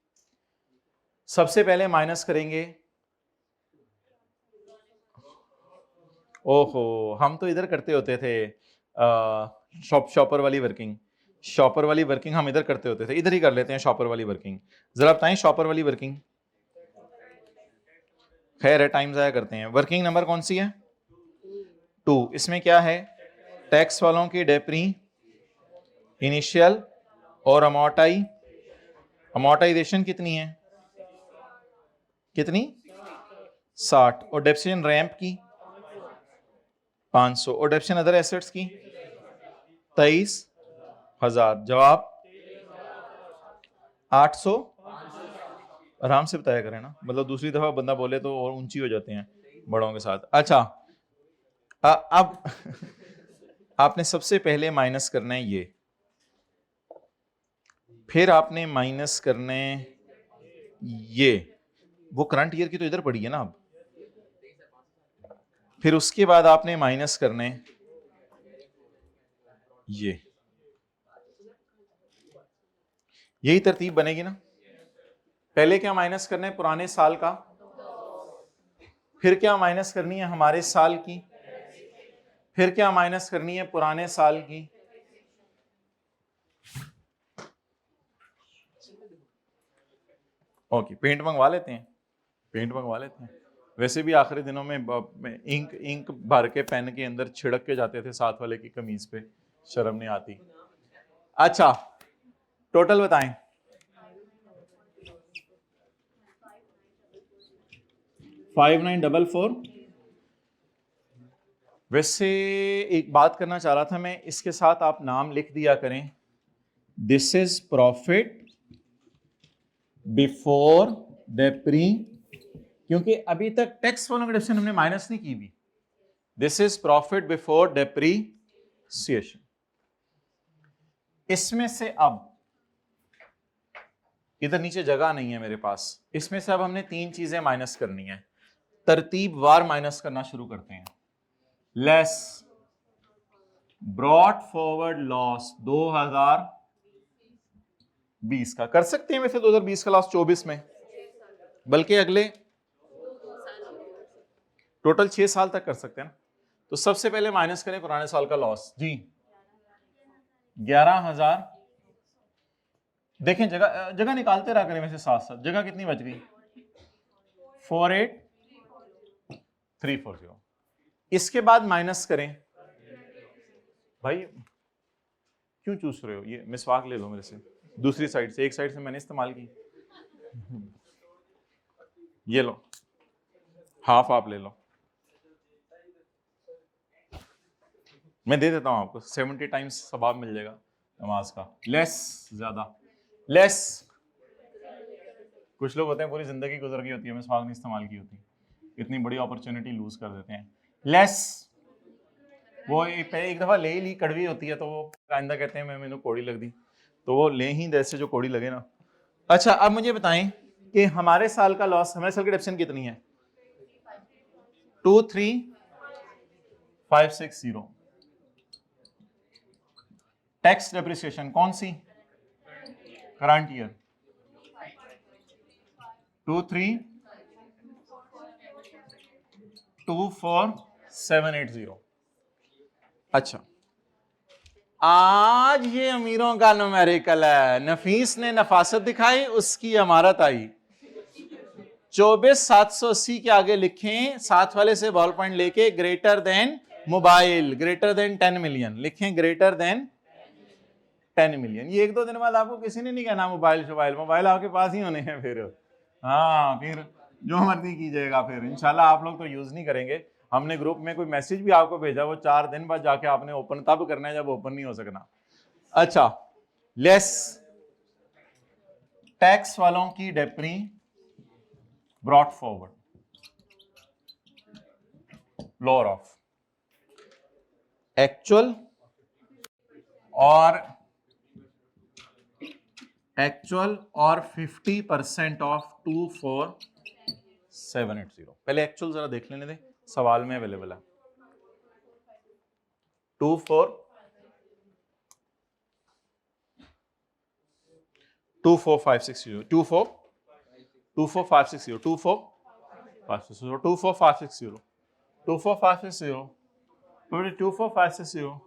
सबसे पहले माइनस करेंगे, ओहो हम तो इधर करते होते थे शॉपर वाली वर्किंग, शॉपर वाली वर्किंग हम इधर करते होते थे, इधर ही कर लेते हैं शॉपर वाली वर्किंग। जरा बताएं शॉपर वाली वर्किंग। खैर है, टाइम जाया करते हैं। वर्किंग नंबर कौन सी है? 2। इसमें क्या है? टैक्स वालों की डेप्री इनिशियल और अमोर्टाइजेशन कितनी है? कितनी? 60। और डेप्रिसिएशन रैंप की 500 और डेप्रिसिएशन अदर एसेट्स की 23,000। जवाब 800। आराम से बताया करें ना, मतलब दूसरी दफा बंदा बोले तो और ऊंची हो जाते हैं बड़ों के साथ। अच्छा अब आपने सबसे पहले माइनस करना है ये, फिर आपने माइनस करने ये, वो करंट ईयर की तो इधर पड़ी है ना अब, फिर उसके बाद आपने माइनस करने ये, यही तरतीब बनेगी ना। पहले क्या माइनस करना है पुराने साल का, फिर क्या माइनस करनी है हमारे साल की, फिर क्या माइनस करनी है पुराने साल की। ओके, पेंट मंगवा लेते हैं, पेंट मंगवा लेते हैं। वैसे भी आखिरी दिनों में इंक भर के पेन के अंदर छिड़क के जाते थे साथ वाले की कमीज पे, शर्म नहीं आती। अच्छा टोटल बताएं। 5944। वैसे एक बात करना चाह रहा था मैं, इसके साथ आप नाम लिख दिया करें, दिस इज प्रॉफिट बिफोर डेप्री, क्योंकि अभी तक टैक्स फॉलोइंग डिडक्शन हमने माइनस नहीं की भी। This is profit before depreciation. इसमें से अब इधर नीचे जगह नहीं है मेरे पास, इसमें से अब हमने तीन चीजें माइनस करनी है, तरतीब वार माइनस करना शुरू करते हैं। लेस ब्रॉट फॉरवर्ड लॉस 2020 का, कर सकते हैं वैसे 2020 का लॉस 24 में, बल्कि अगले टोटल 6 साल तक कर सकते हैं ना। तो सबसे पहले माइनस करें पुराने साल का लॉस जी, 11,000। देखें जगह जगह निकालते रहा करें वैसे साथ साथ, जगह कितनी बच गई, 48,340। इसके बाद माइनस करें, भाई क्यों चूस रहे हो, ये मिसवाक ले लो मेरे से, दूसरी साइड से, एक साइड से मैंने इस्तेमाल की, ये लो हाफ आप ले लो, मैं दे देता हूं आपको, 70 टाइम्स सवाब मिल जाएगा नमाज का। लेस ज्यादा, लेस, कुछ लोग होते हैं पूरी जिंदगी गुजर गई होती है मिसवाक नहीं इस्तेमाल की होती, इतनी बड़ी अपॉर्चुनिटी लूज कर देते हैं। लेस, वो एक दफा ले ली, कड़वी होती है तो वो आइंदा कहते हैं मैं मैंने कोड़ी लग दी, तो वो ले ही जैसे जो कोड़ी लगे ना। अच्छा अब मुझे बताएं कि हमारे साल का लॉस, हमारे साल की डिडक्शन कितनी है, 23,560। टैक्स डेप्रिसिएशन कौन सी, करंट ईयर, 23,24,780। अच्छा आज ये अमीरों का न्यूमेरिकल है, नफीस ने नफासत दिखाई, उसकी अमारत आई। 24,780 के आगे लिखें, साथ वाले से बॉल पॉइंट लेके, greater than mobile, greater than 10 million लिखें, ग्रेटर देन 10 मिलियन। ये एक दो दिन बाद आपको किसी ने नहीं कहना मोबाइल शोबाइल, मोबाइल आपके पास ही होने हैं फिर, हाँ फिर जो मर्जी कीजिएगा, फिर इंशाल्लाह आप लोग तो यूज नहीं करेंगे। हमने ग्रुप में कोई मैसेज भी आपको भेजा, वो 4 दिन बाद जाके आपने ओपन तब करना है जब ओपन नहीं हो सकना। अच्छा लेस, टैक्स वालों की depre brought forward, lower of actual और 50% ऑफ 24,780। पहले एक्चुअल जरा देख लेने दे, सवाल में अवेलेबल है। 24,560, 24,560, 24,560, 24,560, 24,560, 24,560,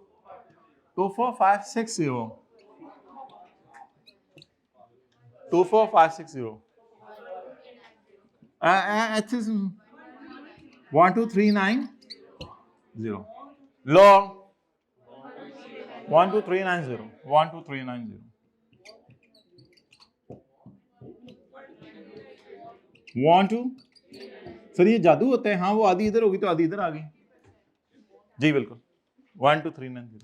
24,560, 24,560. It is 12390. Long 12390. 12390. 1 2। सर ये जादू होता है, हाँ वो आधी इधर होगी तो आधी इधर आ गई जी, बिल्कुल 12390।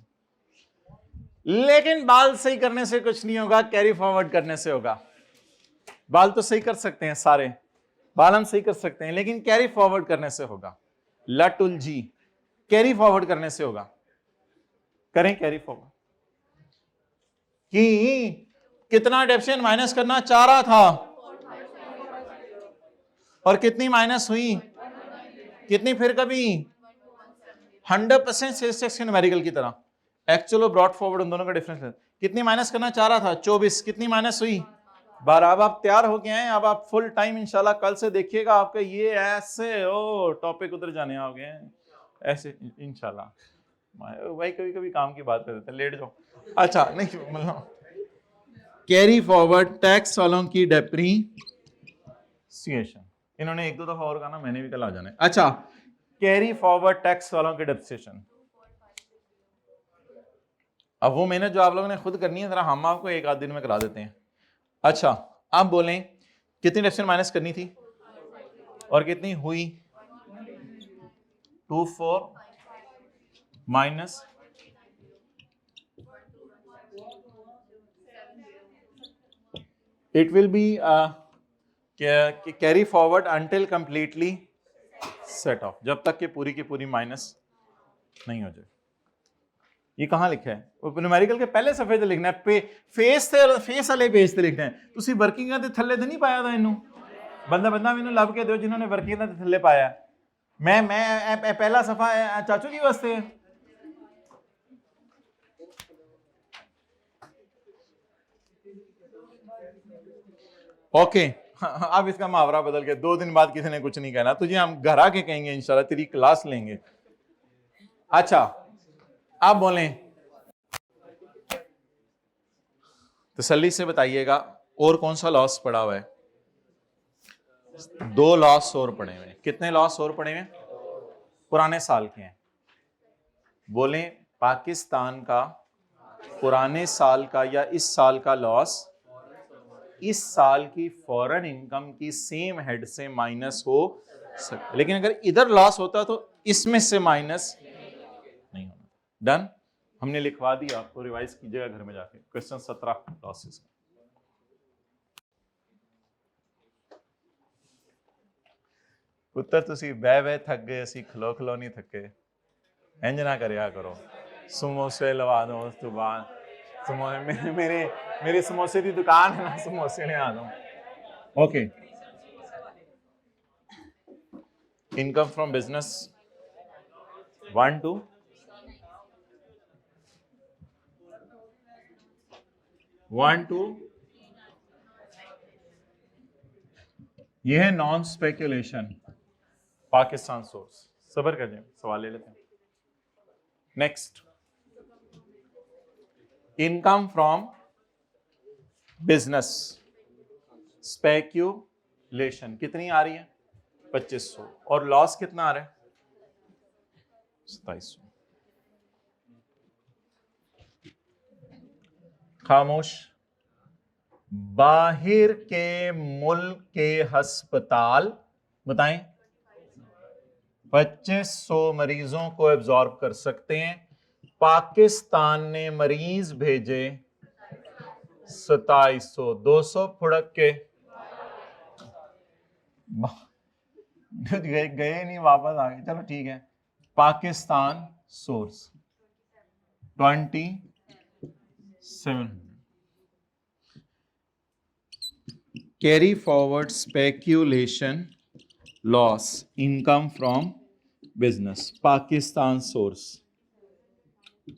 लेकिन बाल सही करने से कुछ नहीं होगा, कैरी फॉरवर्ड करने से होगा। बाल तो सही कर सकते हैं, सारे बाल हम सही कर सकते हैं, लेकिन कैरी फॉरवर्ड करने से होगा। लटुल जी, कैरी फॉरवर्ड करने से होगा। करें कैरी फॉरवर्ड। कि कितना डेफिशिएंट माइनस करना चाह रहा था और कितनी माइनस हुई, कितनी, फिर कभी 100% सेल्स टैक्स के न्यूमेरिकल की तरह एक्चुअल और ब्रॉड फॉरवर्ड उन दोनों का डिफरेंस है। कितनी माइनस करना चाह रहा था 24, कितनी माइनस हुई 12। अब आप तैयार हो गए हैं, अब आप फुल टाइम इंशाल्लाह कल से देखिएगा आपका ये ऐसे ओ टॉपिक उधर जाने आ गए हैं ऐसे इंशाल्लाह। भाई कभी कभी काम की बात कर देते हैं, लेट जाओ। अच्छा नहीं मतलब कैरी फॉरवर्ड टैक्स वालों की डेप्रीसिएशन, इन्होंने एक दो दफा और कहा ना, मैंने भी कल आ जाना है। अच्छा, कैरी फॉरवर्ड टैक्स वालों की डेप्रिसिएशन, अब वो मेहनत जो आप लोगों ने खुद करनी है जरा हम आपको एक आध दिन में करा देते हैं। अच्छा, आप बोलें कितनी डेप्रिसिएशन माइनस करनी थी और कितनी हुई 24 minus it will be carry forward until completely set off, जब तक कि पूरी की पूरी माइनस नहीं हो जाए। ये कहाँ लिखा है? न्यूमेरिकल के पहले सफे ते लिखना है, फेस वाले पेज ते लिखना है। ਤੁਸੀਂ ਵਰਕਿੰਗਾਂ ਦੇ ਥੱਲੇ ਤੇ ਨਹੀਂ ਪਾਇਆ ਦਾ ਇਹਨੂੰ, ਬੰਦਾ ਮੈਨੂੰ ਲੱਭ ਕੇ ਦਿਓ ਜਿਨ੍ਹਾਂ ਨੇ ਵਰਕਿੰਗਾਂ ਦੇ ਥੱਲੇ ਪਾਇਆ। ਮੈਂ ਪਹਿਲਾ ਸਫਾ ਚਾਚੂ ਜੀ ਵਾਸਤੇ ਹੈ। ओके अब इसका मुहावरा बदल के 2 दिन बाद किसी ने कुछ नहीं कहना तुझे, हम घर आके कहेंगे इंशाल्लाह, तेरी क्लास लेंगे। अच्छा, आप बोलें तसल्ली से बताइएगा और कौन सा लॉस पड़ा हुआ है? 2 लॉस और पड़े हुए हैं। कितने लॉस और पड़े हुए हैं? पुराने साल के हैं। बोलें पाकिस्तान का पुराने साल का या इस साल का लॉस इस साल की फॉरेन इनकम की सेम हेड से माइनस हो सकता, लेकिन अगर इधर लॉस होता तो इसमें से माइनस नहीं होना। डन, हमने लिखवा दिया, आपको रिवाइज कीजिएगा घर में जाके। Question 17 losses. पुत्र तुसी बह बह थक गए, असी खलो खलो नहीं थके। इंज ना करया करो, समोसे लवा दो उस तो बाद मेरी समोसे की दुकान है ना, समोसे ले आ दो। Okay, income from business 1 to 1 to ये है नॉन स्पेकुलेशन पाकिस्तान सोर्स। सबर कर जाए, सवाल ले लेते हैं। Next, income from business speculation कितनी आ रही है 2500, और लॉस कितना आ रहा है 2700। खामोश, बाहर के मुल्क के अस्पताल बताएं 2500 मरीजों को एब्जॉर्ब कर सकते हैं, पाकिस्तान ने मरीज भेजे 2700, 200 फुड़क के गए नहीं, वापस आ गए। चलो ठीक है, Pakistan source 2700। Carry forward speculation loss income from business Pakistan source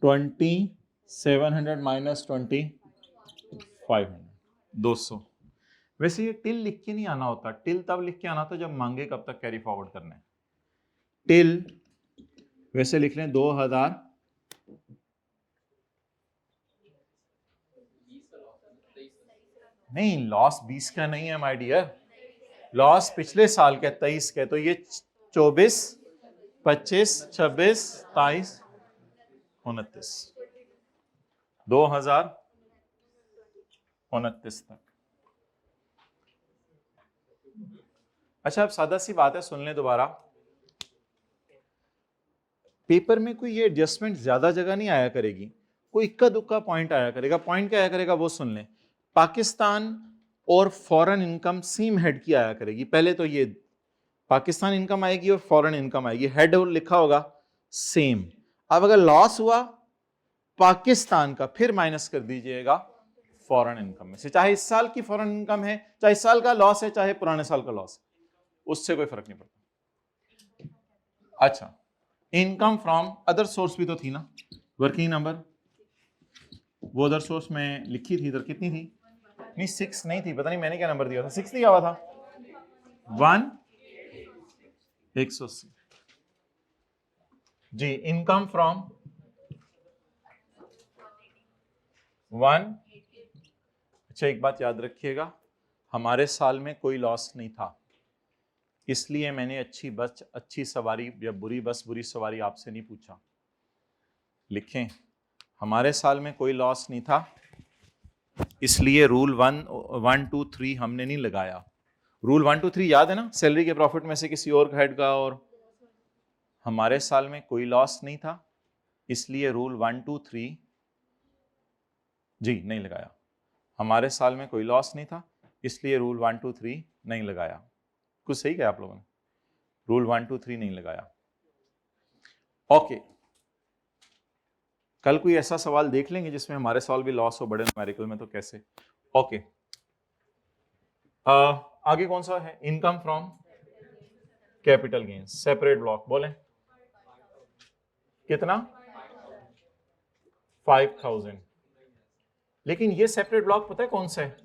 2700 minus 2500, 200। वैसे ये टिल लिख के नहीं आना होता, टिल तब लिख के आना था जब मांगे कब तक कैरी फॉरवर्ड करना है। टिल वैसे लिख लें 2000, नहीं लॉस 20 का नहीं है माय डियर, लॉस पिछले साल के 23 के, तो ये 24, 25, 26, 27, 29, 2029 तक। अच्छा, अब सादा सी बात है, सुन लें दोबारा। पेपर में कोई ये एडजस्टमेंट ज्यादा जगह नहीं आया करेगी, कोई इक्का दुक्का पॉइंट आया करेगा। पॉइंट क्या आया करेगा वो सुन लें। पाकिस्तान और फॉरेन इनकम सेम हेड की आया करेगी। पहले तो ये पाकिस्तान इनकम आएगी और फॉरेन इनकम आएगी, हेड लिखा होगा सेम। अब अगर लॉस हुआ पाकिस्तान का, फिर माइनस कर दीजिएगा फॉरेन इनकम में से, चाहे इस साल की फॉरेन इनकम है, चाहे इस साल का लॉस है, चाहे पुराने साल का लॉस, उससे कोई फर्क नहीं पड़ता। अच्छा, इनकम फ्रॉम अदर सोर्स भी तो थी ना, वर्किंग नंबर, वो अदर सोर्स में लिखी थी, इधर कितनी थी? नहीं 6 नहीं थी, पता नहीं मैंने क्या नंबर दिया था, 6 दिया हुआ था, 180 जी। इनकम फ्रॉम 1, अच्छा एक बात याद रखिएगा, हमारे साल में कोई लॉस नहीं था, इसलिए मैंने अच्छी सवारी या बुरी सवारी आपसे नहीं पूछा। लिखें, हमारे साल में कोई लॉस नहीं था, इसलिए रूल 1, 2, 3 हमने नहीं लगाया। रूल 1, 2, 3 याद है ना, सैलरी के प्रॉफिट में से किसी और हेड का, और हमारे साल में कोई लॉस नहीं था, इसलिए रूल 1, 2, 3 जी नहीं लगाया। हमारे साल में कोई लॉस नहीं था, इसलिए रूल 1, 2, 3 नहीं लगाया। कुछ सही कहा आप लोगों ने, रूल 1, 2, 3 नहीं लगाया। ओके, कल कोई ऐसा सवाल देख लेंगे जिसमें हमारे साल भी लॉस हो बड़े न्यूमेरिकल में, तो कैसे? ओके, आगे कौन सा है? Income from capital gains, separate block, बोलें कितना? 5000। लेकिन ये सेपरेट ब्लॉक पता है कौन सा है?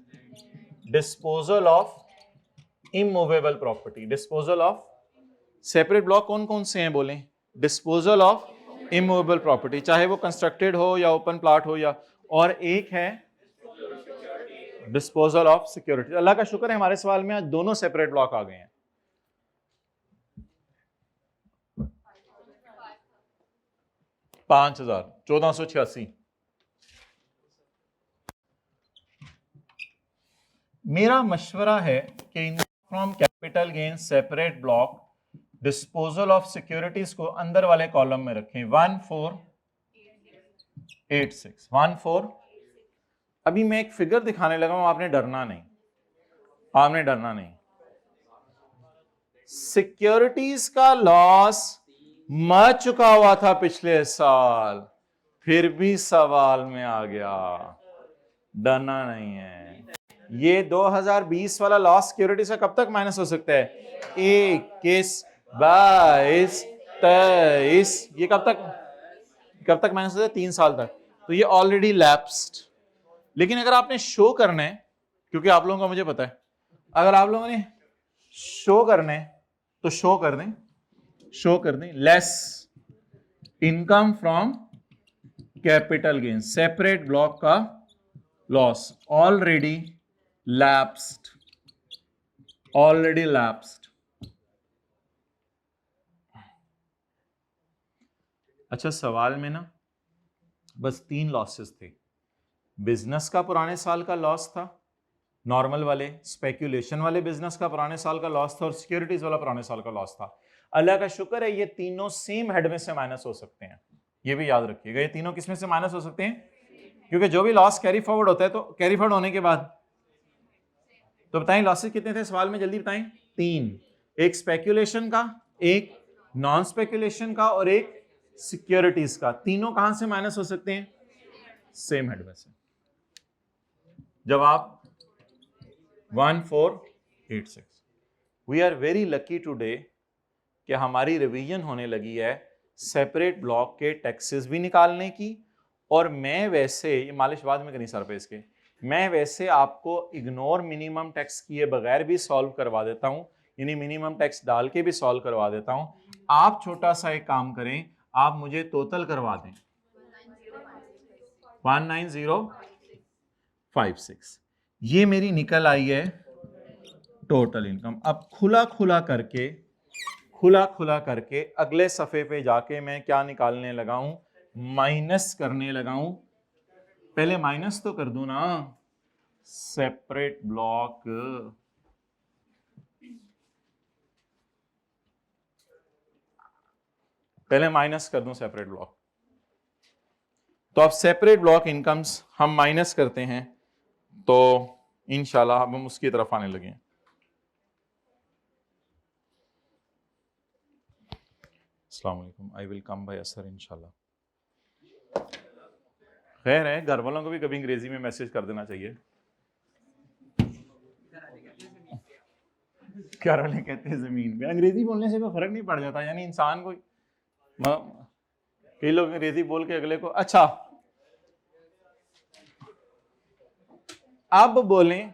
Disposal of immovable property. Disposal of, separate block कौन कौन से हैं बोलें? डिस्पोजल ऑफ इमूवेबल प्रॉपर्टी, चाहे वो कंस्ट्रक्टेड हो या ओपन प्लॉट हो, या और एक है डिस्पोजल ऑफ सिक्योरिटी। अल्लाह का शुक्र है हमारे सवाल में आज दोनों सेपरेट ब्लॉक आ गए हैं। $5000, 1486। मेरा मशवरा है कि income from capital gain separate block disposal of securities को अंदर वाले कॉलम में रखें। 1486, 14। अभी मैं एक फिगर दिखाने लगा हूं, आपने डरना नहीं, आपने डरना नहीं। सिक्योरिटीज का लॉस मर चुका हुआ था पिछले साल, फिर भी सवाल में आ गया, डरना नहीं है। ये 2020 वाला लॉस सिक्योरिटी से कब तक माइनस हो सकता है? 21, 22, 23, ये कब तक माइनस हो सकता है? 3 साल तक। तो ये ऑलरेडी लैप्स्ड। लेकिन अगर आपने शो करना है, क्योंकि आप लोगों का मुझे पता है, अगर आप लोगों ने शो करना है तो शो कर दें less income from capital gain separate block का लॉस ऑलरेडी लैप्स्ड। अच्छा, सवाल में ना बस 3 लॉसेस थे। बिजनेस का पुराने साल का लॉस था, नॉर्मल वाले स्पेक्यूलेशन वाले बिजनेस का पुराने साल का लॉस था, और सिक्योरिटीज वाला पुराने साल का लॉस था। अल्लाह का शुक्र है ये तीनों सेम हेड में से माइनस हो सकते हैं, ये भी याद रखिएगा। ये तीनों किस में से माइनस हो सकते हैं? क्योंकि जो भी लॉस कैरी फॉरवर्ड होता है, तो कैरी फॉरवर्ड होने के बाद, तो बताएं लॉसेस कितने थे सवाल में, जल्दी बताएं। 3, एक स्पेक्यूलेशन का, एक नॉन स्पेक्यूलेशन का, और एक सिक्योरिटीज का। तीनों कहां से माइनस हो सकते हैं? सेम हेड में से। जवाब 1486। We are very lucky today कि हमारी रिवीजन होने लगी है सेपरेट ब्लॉक के टैक्सेस भी निकालने की। और मैं वैसे, ये मालिश बाद में करनी सर पे इसके, मैं वैसे आपको इग्नोर मिनिमम टैक्स किए बगैर भी सॉल्व करवा देता हूं, यानी मिनिमम टैक्स डाल के भी सॉल्व करवा देता हूं। आप छोटा सा एक काम करें, आप मुझे टोटल करवा दें 19056। ये मेरी निकल आई है टोटल इनकम। अब खुला खुला करके अगले सफे पे जाके मैं क्या निकालने लगा हूं? माइनस करने लगा हूं। पहले माइनस तो कर दूं ना, सेपरेट ब्लॉक, पहले माइनस कर दूं सेपरेट ब्लॉक। तो अब सेपरेट ब्लॉक इनकम्स हम माइनस करते हैं, तो इंशाल्लाह हम उसकी तरफ आने लगे हैं। अस्सलाम वालेकुम, आई विल कम बाय असर इंशाल्लाह। खैर है, घर वालों को भी कभी अंग्रेजी में मैसेज कर देना चाहिए। घर वाले कहते हैं जमीन पे, अंग्रेजी बोलने से कोई फर्क नहीं पड़ जाता, यानी इंसान को कई लोग अंग्रेजी बोल के अगले को अच्छा अब बोलें।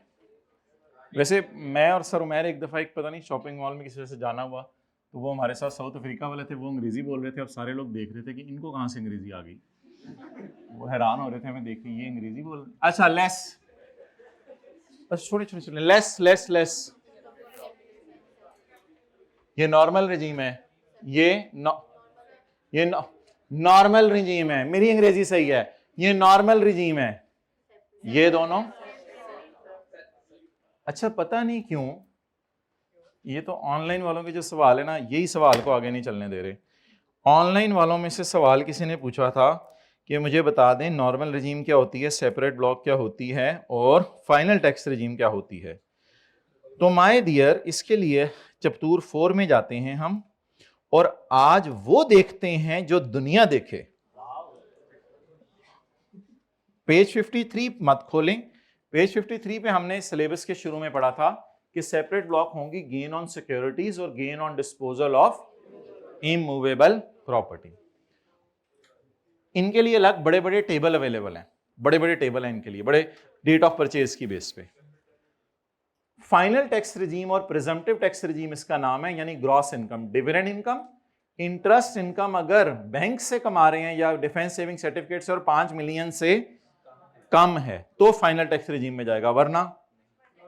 वैसे मैं और सर उमैर एक दफा एक पता नहीं शॉपिंग मॉल में किसी से जाना हुआ, तो वो हमारे साथ साउथ अफ्रीका वाले थे, वो अंग्रेजी बोल रहे थे। अब सारे लोग देख रहे थे कि इनको कहाँ से अंग्रेजी आ गई, वो हैरान हो रहे थे हमें देख के, ये अंग्रेजी बोल रहे। अच्छा लेस, बस छोटे छोटे छोटे, लेस लेस लेस, ये नॉर्मल रिजीम है, ये नॉर्मल रिजीम है। मेरी अंग्रेजी सही है, ये नॉर्मल रिजीम है, ये दोनों। अच्छा पता नहीं क्यों ये तो ऑनलाइन वालों के जो सवाल है ना, यही सवाल को आगे नहीं चलने दे रहे। ऑनलाइन वालों में से सवाल किसी ने पूछा था कि मुझे बता दें नॉर्मल रिजीम क्या होती है, सेपरेट ब्लॉक क्या होती है और फाइनल टैक्स रिजीम क्या होती है। तो माय डियर, इसके लिए चैप्टर 4 में जाते हैं हम, और आज वो देखते हैं जो दुनिया देखे। पेज 53 मत खोलें, पेज 53 पे हमने सिलेबस के शुरू में पढ़ा था कि सेपरेट ब्लॉक होंगी गेन ऑन सिक्योरिटीज और gain on disposal of immovable property. इनके लिए अलग बड़े बड़े टेबल अवेलेबल हैं, बड़े बड़े टेबल हैं इनके लिए, बड़े डेट ऑफ परचेज की बेस पे। फाइनल टैक्स रिजीम और प्रिजम्पटिव टैक्स रिजीम इसका नाम है, यानी gross income, dividend income, interest income अगर बैंक से कमा रहे हैं या डिफेंस सेविंग सर्टिफिकेट से और 5 मिलियन से कम है तो फाइनल टैक्स रिजीम में जाएगा, वरना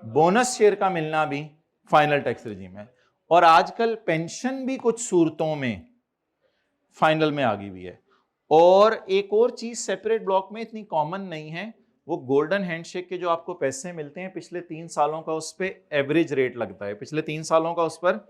बोनस शेयर का मिलना भी फाइनल टैक्स रिजीम है। और आजकल पेंशन भी कुछ सूरतों में फाइनल में आ गई हुई है। और एक और चीज सेपरेट ब्लॉक में इतनी कॉमन नहीं है, वो गोल्डन हैंडशेक के जो आपको पैसे मिलते हैं पिछले 3 सालों का, उस पर एवरेज रेट लगता है, पिछले 3 सालों का उस पर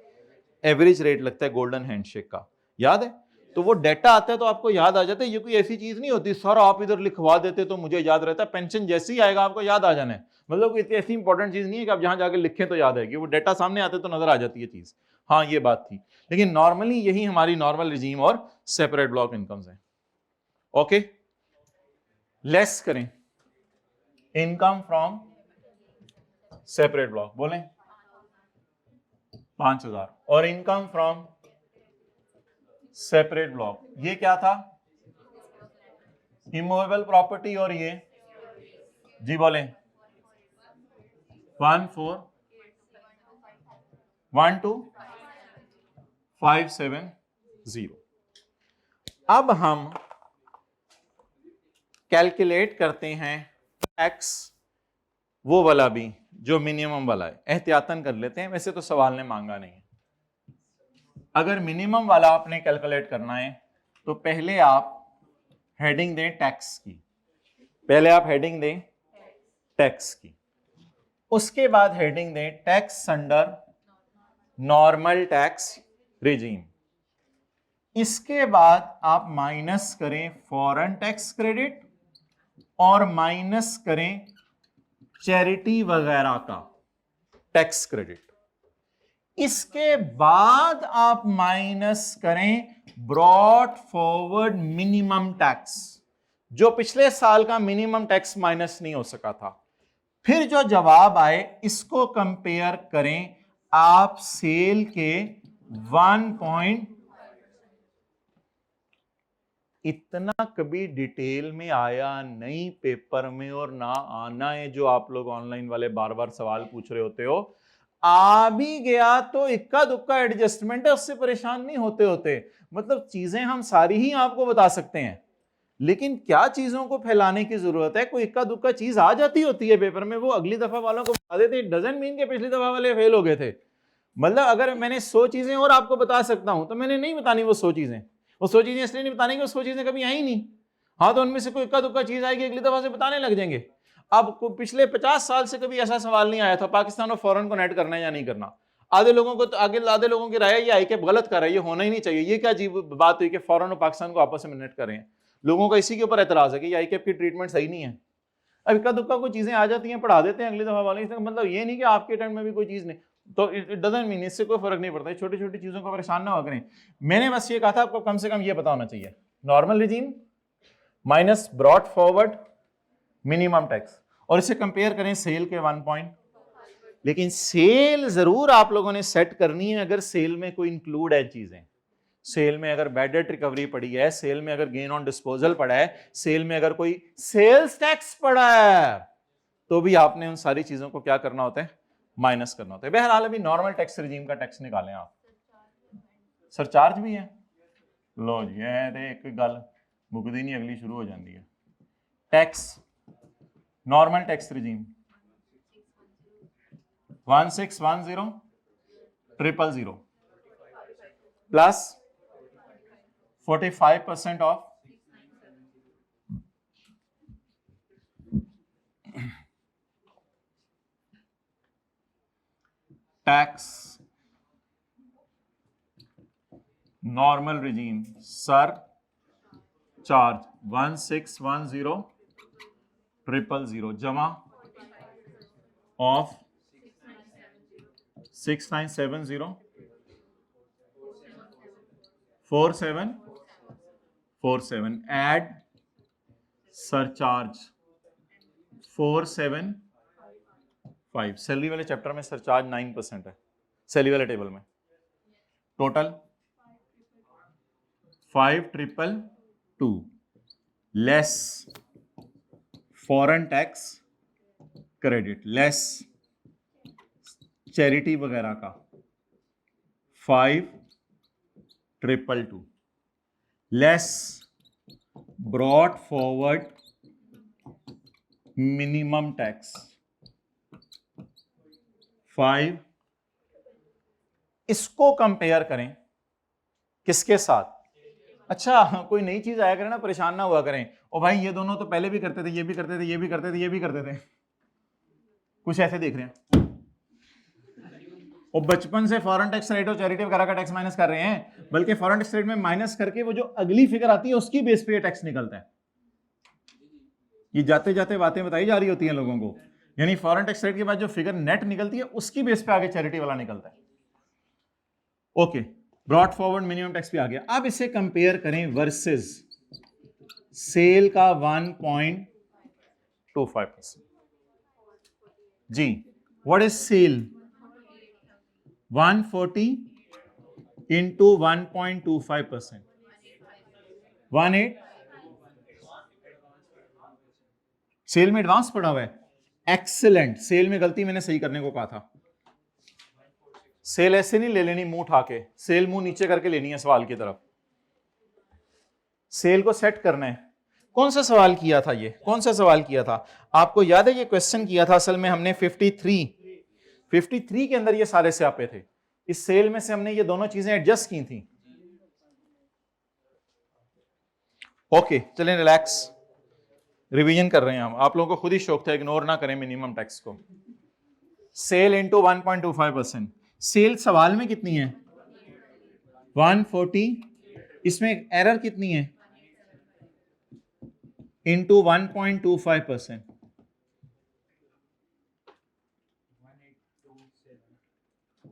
एवरेज रेट लगता है गोल्डन हैंडशेक का, याद है? तो वो डेटा आता है तो आपको याद आ जाता है। ये कोई ऐसी चीज नहीं होती सर आप इधर लिखवा देते तो मुझे याद रहता है, पेंशन जैसे ही आएगा आपको याद आ जाना है। मतलब इतनी ऐसी इंपॉर्टेंट चीज नहीं है कि आप जहां जाकर लिखें तो याद आएगी, वो डेटा सामने आते तो नजर आ जाती है चीज। हाँ ये बात थी, लेकिन नॉर्मली यही हमारी नॉर्मल रिजीम और सेपरेट ब्लॉक इनकम्स हैं। ओके, लेस करें इनकम फ्रॉम सेपरेट ब्लॉक, बोलें 5,000, और इनकम फ्रॉम सेपरेट ब्लॉक ये क्या था, इमूवेबल प्रॉपर्टी, और ये जी बोलें 14,12,570। अब हम कैलकुलेट करते हैं टैक्स वो वाला भी जो मिनिमम वाला है, एहतियातन कर लेते हैं, वैसे तो सवाल ने मांगा नहीं है। अगर मिनिमम वाला आपने कैलकुलेट करना है तो पहले आप हेडिंग दें टैक्स की, पहले आप हेडिंग दें टैक्स की, उसके बाद हेडिंग दें tax under normal tax regime, इसके बाद आप माइनस करें फॉरेन टैक्स क्रेडिट और माइनस करें चैरिटी वगैरह का टैक्स क्रेडिट, इसके बाद आप माइनस करें ब्रॉट फॉरवर्ड मिनिमम टैक्स, जो पिछले साल का मिनिमम टैक्स माइनस नहीं हो सका था। फिर जो जवाब आए इसको कंपेयर करें आप सेल के 1 इतना कभी डिटेल में आया नहीं पेपर में, और ना आना है जो आप लोग ऑनलाइन वाले बार बार सवाल पूछ रहे होते हो। आ भी गया तो इक्का दुक्का एडजस्टमेंट है, उससे परेशान नहीं होते। मतलब चीजें हम सारी ही आपको बता सकते हैं, लेकिन क्या चीजों को फैलाने की जरूरत है। कोई इक्का दुक्का चीज आ जाती होती है पेपर में, वो अगली दफा वालों को बता देते, डजंट मीन के पिछली दफा वाले फेल हो गए थे। मतलब अगर मैंने 100 चीजें और आपको बता सकता हूं तो मैंने नहीं बतानी वो 100 चीजें, वो 100 चीजें इसलिए नहीं बतानी कि वो 100 चीजें कभी आई नहीं। हाँ तो उनमें से कोई इक्का दुक्का चीज आएगी, अगली दफा से बताने लग जाएंगे। अब पिछले 50 साल से कभी ऐसा सवाल नहीं आया था पाकिस्तान और फॉरेन को नेट करना है या नहीं करना। आधे लोगों को तो आधे लोगों की राय ये आई कि गलत कर रहा है, ये होना ही नहीं चाहिए। ये क्या अजीब बात हुई कि फॉरेन और पाकिस्तान को आपस में नेट कर रहे हैं। लोगों का इसी के ऊपर एतराज है कि आईकेप की ट्रीटमेंट सही नहीं है। अब इक्का दुक्का कोई चीजें आ जाती हैं, पढ़ा देते हैं अगली दफा वाले, इसका मतलब ये नहीं कि आपके अटेम्प्ट में भी कोई चीज नहीं, तो इट डजंट मीन, इससे कोई फर्क नहीं पड़ता। छोटी छोटी चीजों को परेशान ना हो करें। मैंने बस ये कहा था आपको कम से कम ये पता होना चाहिए, normal regime minus brought forward minimum tax, और इसे कंपेयर करें सेल के 1 पॉइंट। लेकिन सेल जरूर आप लोगों ने सेट करनी है अगर सेल में कोई इंक्लूड है चीजें, सेल में अगर बैड डेट रिकवरी पड़ी है, सेल में अगर गेन ऑन डिस्पोजल पड़ा है, सेल में अगर कोई सेल्स टैक्स पड़ा है, तो भी आपने उन सारी चीजों को क्या करना होता है, माइनस करना होता है। बहरहाल अभी नॉर्मल टैक्स रिजीम का टैक्स निकालें आप। सरचार्ज भी है, लो जी एक गल मुकदी नहीं, अगली शुरू हो जाती है। Tax normal tax regime 1610,000 plus 45% of tax normal regime sir charge 1610,000 जमा ऑफ 6970,4747 एड सरचार्ज 475। सैलरी वाले चैप्टर में सरचार्ज 9% है, सैलरी वाले टेबल में total 5222 less foreign tax credit less charity वगैरह का 5222 less brought forward minimum tax 5। इसको कंपेयर करें किसके साथ? अच्छा कोई नई चीज आया करे ना, परेशान ना हुआ करें, ओ भाई ये दोनों तो पहले भी करते थे, ये भी करते थे, ये भी करते थे, ये भी करते थे, कुछ ऐसे देख रहे हैं और बचपन से फॉरेन टैक्स रेट और चैरिटी वगैरह का टैक्स माइनस कर रहे हैं, बल्कि फॉरेन टैक्स रेट में माइनस करके वो जो अगली फिगर आती है उसकी बेस पे टैक्स निकलता है। ये जाते जाते बातें बताई जा रही होती हैं लोगों को, यानी फॉरेन टैक्स रेट के बाद जो फिगर नेट निकलती है उसकी बेस पे आगे चैरिटी वाला निकलता है। Okay, brought forward minimum tax भी आ गया। अब इसे कंपेयर करें वर्सेस सेल का 1.25% जी। What is sale? 140 into 1.25%, 18। Sale में एडवांस पड़ा हुआ है, एक्सीलेंट। सेल में गलती मैंने सही करने को कहा था, सेल ऐसे नहीं ले लेनी मुंह उठा के, सेल मुंह नीचे करके लेनी है सवाल की तरफ। सेल को सेट करना है। कौन सा सवाल किया था ये, कौन सा सवाल किया था आपको याद है? ये क्वेश्चन किया था असल में हमने 53 के अंदर ये सारे स्यापे थे। इस सेल में से हमने ये दोनों चीजें एडजस्ट की थी। ओके चलें, रिलैक्स, रिवीजन कर रहे हैं हम। आप लोगों को खुद ही शौक था, इग्नोर ना करें मिनिमम टैक्स को। सेल इंटू 1.25%, सेल सवाल में कितनी है? 140, इसमें एरर कितनी है? इंटू 1.25%,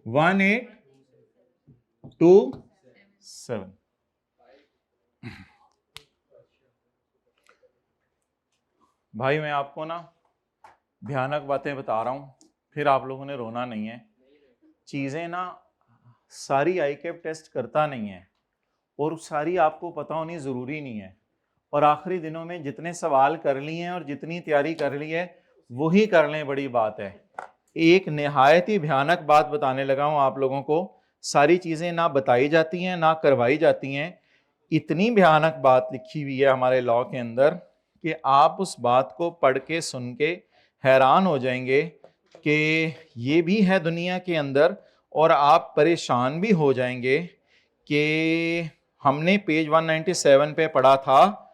1827। भाई मैं आपको ना भयानक बातें बता रहा हूं, फिर आप लोगों ने रोना नहीं है। चीजें ना सारी आईकेप टेस्ट करता नहीं है और सारी आपको पता होनी जरूरी नहीं है, और आखिरी दिनों में जितने सवाल कर लिए हैं और जितनी तैयारी कर ली है वही कर लें, बड़ी बात है। एक निहायत ही भयानक बात बताने लगा हूं आप लोगों को। सारी चीजें ना बताई जाती हैं ना करवाई जाती हैं। इतनी भयानक बात लिखी हुई है हमारे लॉ के अंदर कि आप उस बात को पढ़ के सुन के हैरान हो जाएंगे कि ये भी है दुनिया के अंदर, और आप परेशान भी हो जाएंगे कि हमने पेज 197 पे पढ़ा था,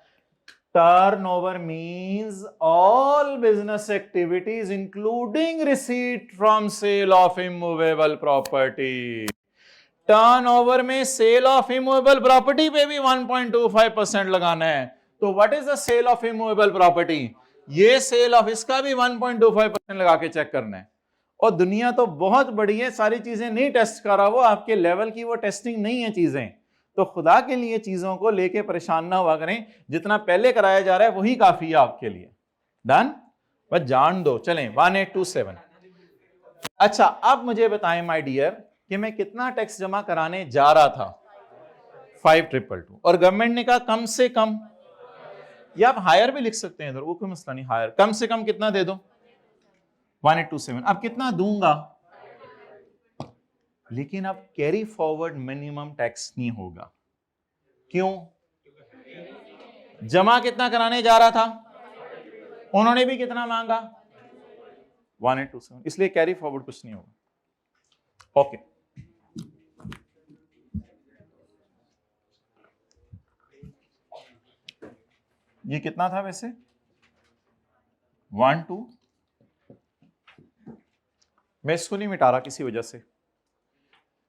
turnover means all business activities including receipt from sale of immovable property. Turnover में सेल ऑफ इमूवेबल प्रॉपर्टी पे भी 1.25% लगाना है। तो what is the sale of immovable property? ये सेल ऑफ इसका भी 1.25% लगा के चेक करना है। और दुनिया तो बहुत बड़ी है, सारी चीजें नहीं टेस्ट कर रहा, वो आपके लेवल की वो टेस्टिंग नहीं है चीजें। तो खुदा के लिए चीजों को लेके परेशान ना हुआ करें, जितना पहले कराया जा रहा है वही काफी है आपके लिए। डन, बस जान दो। चलें 1827। अच्छा, अब मुझे बताएं माय डियर कि मैं कितना टैक्स जमा कराने जा रहा था, 5222, और गवर्नमेंट ने कहा कम से कम, या आप हायर भी लिख सकते हैं इधर, वो कोई मसला नहीं, हायर कम से कम कितना दे दो, 1827। अब कितना दूंगा, लेकिन अब कैरी फॉरवर्ड मिनिमम टैक्स नहीं होगा। क्यों? जमा कितना कराने जा रहा था, उन्होंने भी कितना मांगा, 1827, इसलिए कैरी फॉरवर्ड कुछ नहीं होगा। ओके, ये कितना था वैसे, 1 2, मैं इसको नहीं मिटा रहा किसी वजह से,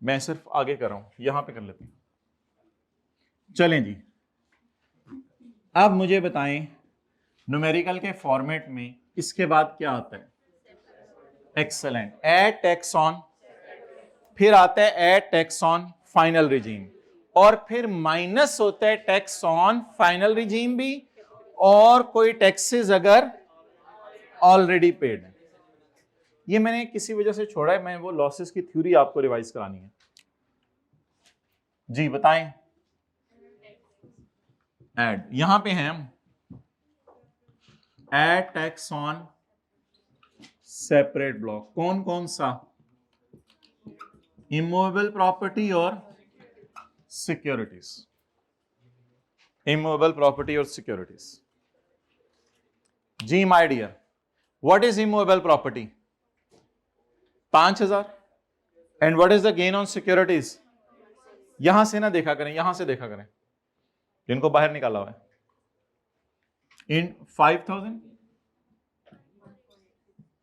मैं सिर्फ आगे कर रहा हूं, यहां पे कर लेते हैं। चलें जी, अब मुझे बताएं न्यूमेरिकल के फॉर्मेट में इसके बाद क्या आता है, एक्सेलेंट, ऐड टैक्स ऑन, फिर आता है add tax on final regime, और फिर माइनस होता है टैक्स ऑन फाइनल रिजीम भी, और कोई टैक्सेस अगर ऑलरेडी पेड है। ये मैंने किसी वजह से छोड़ा है, मैं वो लॉसेस की थ्योरी आपको रिवाइज करानी है। जी बताएं, ऐड, यहां पे हैं हम, add tax on separate block, कौन कौन सा, इमूवेबल प्रॉपर्टी और सिक्योरिटीज, इमूवेबल प्रॉपर्टी और सिक्योरिटीज। जी my dear, what is immovable property, 5000, and what is the gain on securities, यहां से ना देखा करें, यहां से देखा करें, जिनको बाहर निकाला हुआ है, इन 5000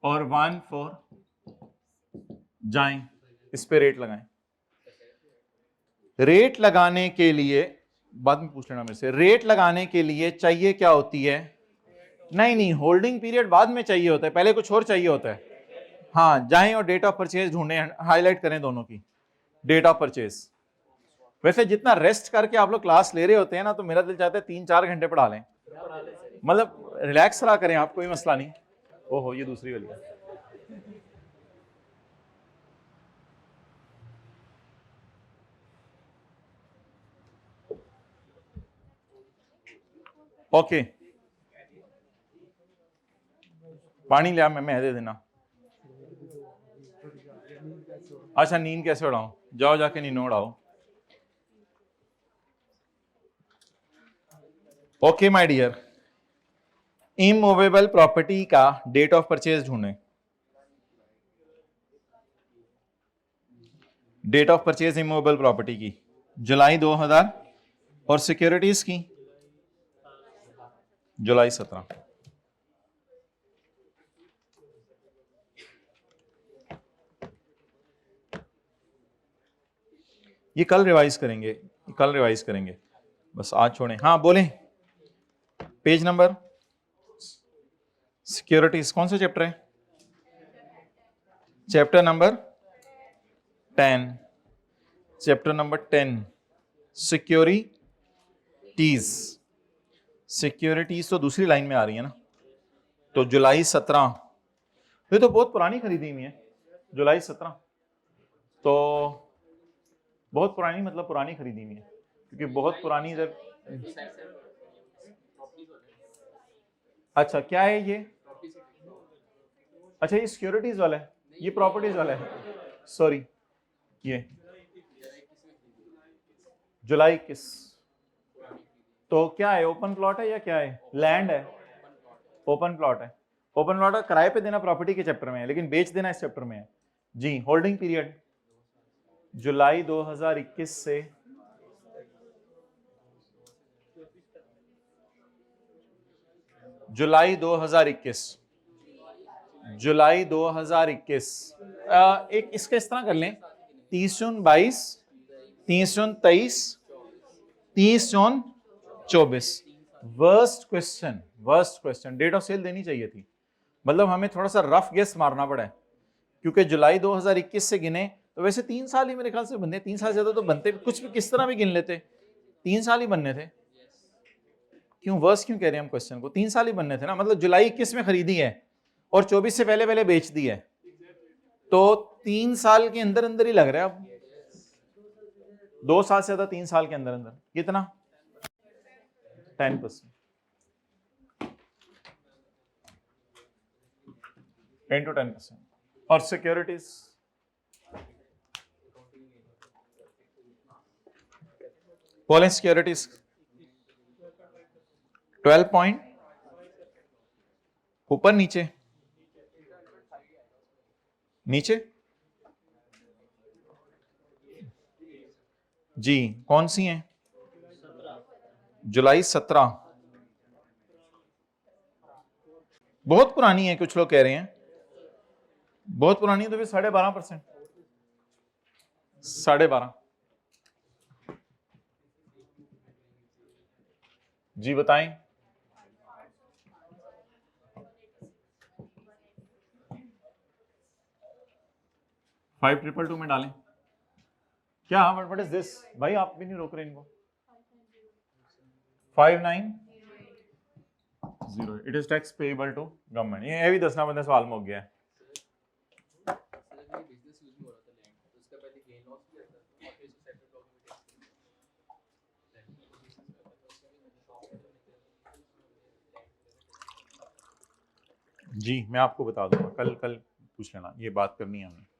और 1 4, जाएं इस पे रेट लगाएं। रेट लगाने के लिए, बाद में पूछ लेना मेरे से, रेट लगाने के लिए चाहिए क्या होती है, नहीं नहीं, होल्डिंग पीरियड बाद में चाहिए होता है, पहले कुछ और चाहिए होता है। हाँ, जाएं और डेट ऑफ परचेज ढूंढें, हाईलाइट करें दोनों की, डेट ऑफ परचेज। वैसे जितना रेस्ट करके आप लोग क्लास ले रहे होते हैं ना, तो मेरा दिल चाहता है 3-4 घंटे पढ़ा लें, मतलब रिलैक्स रहा करें आप, कोई मसला नहीं। ओहो, ये दूसरी वाली है। ओके, पानी लिया मैं दे देना। अच्छा, नींद कैसे उड़ाऊं, जाओ जाके नींद उड़ाओ। Okay my dear, immovable property का डेट ऑफ परचेज ढूंढें, date of purchase immovable property की जुलाई 2000, और सिक्योरिटीज की जुलाई 17। ये कल रिवाइज करेंगे, कल रिवाइज करेंगे, बस आज छोड़ें। हाँ बोलें, पेज नंबर, सिक्योरिटीज कौन सा चैप्टर है, chapter number 10, chapter number 10, securities. Securities तो दूसरी लाइन में आ रही है ना, तो जुलाई 17, ये तो बहुत पुरानी खरीदी हुई है, जुलाई 17 तो बहुत पुरानी, मतलब पुरानी खरीदी हुई है, क्योंकि बहुत पुरानी जब, अच्छा क्या है ये, अच्छा ये सिक्योरिटीज वाला है, ये प्रॉपर्टीज वाला है, सॉरी, ये जुलाई 21, तो क्या है, ओपन प्लॉट है या क्या है, लैंड है, ओपन प्लॉट है, ओपन प्लॉट किराए पे देना प्रॉपर्टी के चैप्टर में है, लेकिन बेच देना इस चैप्टर में है। जी, होल्डिंग पीरियड जुलाई 2021 से जुलाई 2021, जुलाई 2021, एक इसका इस तरह कर लें, 30 जून 22, 30 जून 23, 30 जून 24। Worst question, worst question, date of sale देनी चाहिए थी, मतलब हमें थोड़ा सा रफ गेस मारना पड़ा है, क्योंकि जुलाई 2021 से गिने तो वैसे 3 साल ही मेरे ख्याल से बनने, 3 साल ज्यादा तो बनते, कुछ भी किस तरह भी गिन लेते, 3 साल ही बनने थे। क्यों वर्स क्यों कह रहे हैं हम क्वेश्चन को, 3 साल ही बनने थे ना, मतलब जुलाई 21 में खरीदी है और 24 से पहले पहले बेच दी है, तो 3 साल के अंदर अंदर ही लग रहा है। अब 2 साल से ज्यादा 3 साल के अंदर अंदर कितना, 10% into 10%। और सिक्योरिटीज बोले, सिक्योरिटीज 12 पॉइंट ऊपर नीचे नीचे जी, कौन सी हैं? जुलाई 17, बहुत पुरानी है, कुछ लोग कह रहे हैं बहुत पुरानी है, तो फिर 12.5%, 12.5 जी बताएं। 5222 में डालें क्या? व्हाट इज दिस भाई, आप भी नहीं रोक रहे इनको। 590, it is tax payable to government. ये भी दसना बंदा सवाल में हो गया है। जी मैं आपको बता दूंगा, कल पूछ लेना, ये बात करनी है हमने।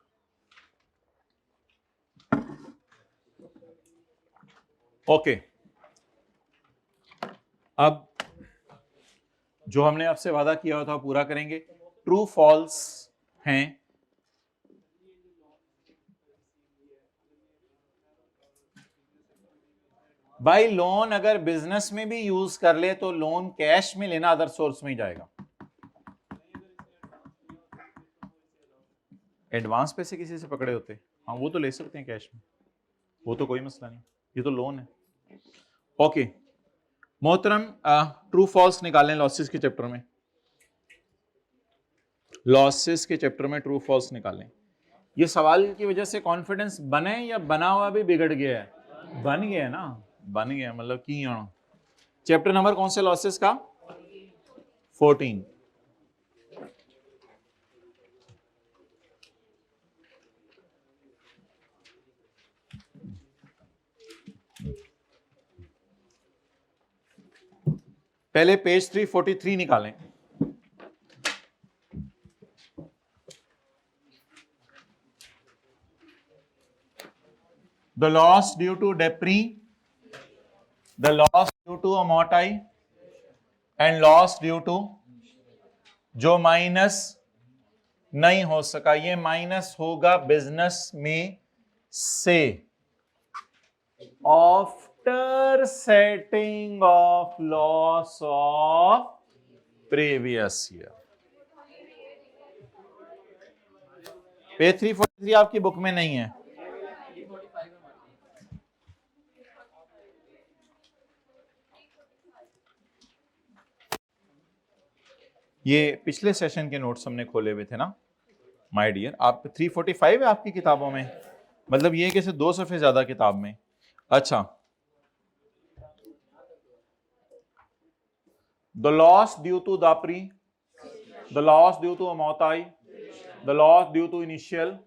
ओके, अब जो हमने आपसे वादा किया हुआ था पूरा करेंगे। ट्रू फॉल्स हैं, भाई लोन अगर बिजनेस में भी यूज कर ले तो लोन कैश में लेना, अदर सोर्स में ही जाएगा। एडवांस पैसे किसी से पकड़े होते, हाँ वो तो ले सकते हैं कैश में, वो तो कोई मसला नहीं, ये तो लोन है। ओके मोहतरम, ट्रू फॉल्स निकालें लॉसेस के चैप्टर में, लॉसेस के चैप्टर में ट्रू फॉल्स निकालें। ये सवाल की वजह से कॉन्फिडेंस बने या बना हुआ भी बिगड़ गया है? बन गया है ना, बन गया मतलब की। चैप्टर नंबर कौन से लॉसेस का? 14। पहले पेज 343 निकालें। The loss due to depre, the loss due to amorti and loss due to, जो माइनस नहीं हो सका, ये माइनस होगा बिजनेस में से after setting of loss of previous year. Page 343 आपकी बुक में नहीं है। ये पिछले सेशन के नोट्स हमने खोले हुए थे ना माय डियर। आप 345 है आपकी किताबों में, मतलब ये कैसे 2 सफ़े ज्यादा किताब में। अच्छा, द लॉस ड्यू टू दापरी, द लॉस ड्यू टू अमौताई, the loss due to initial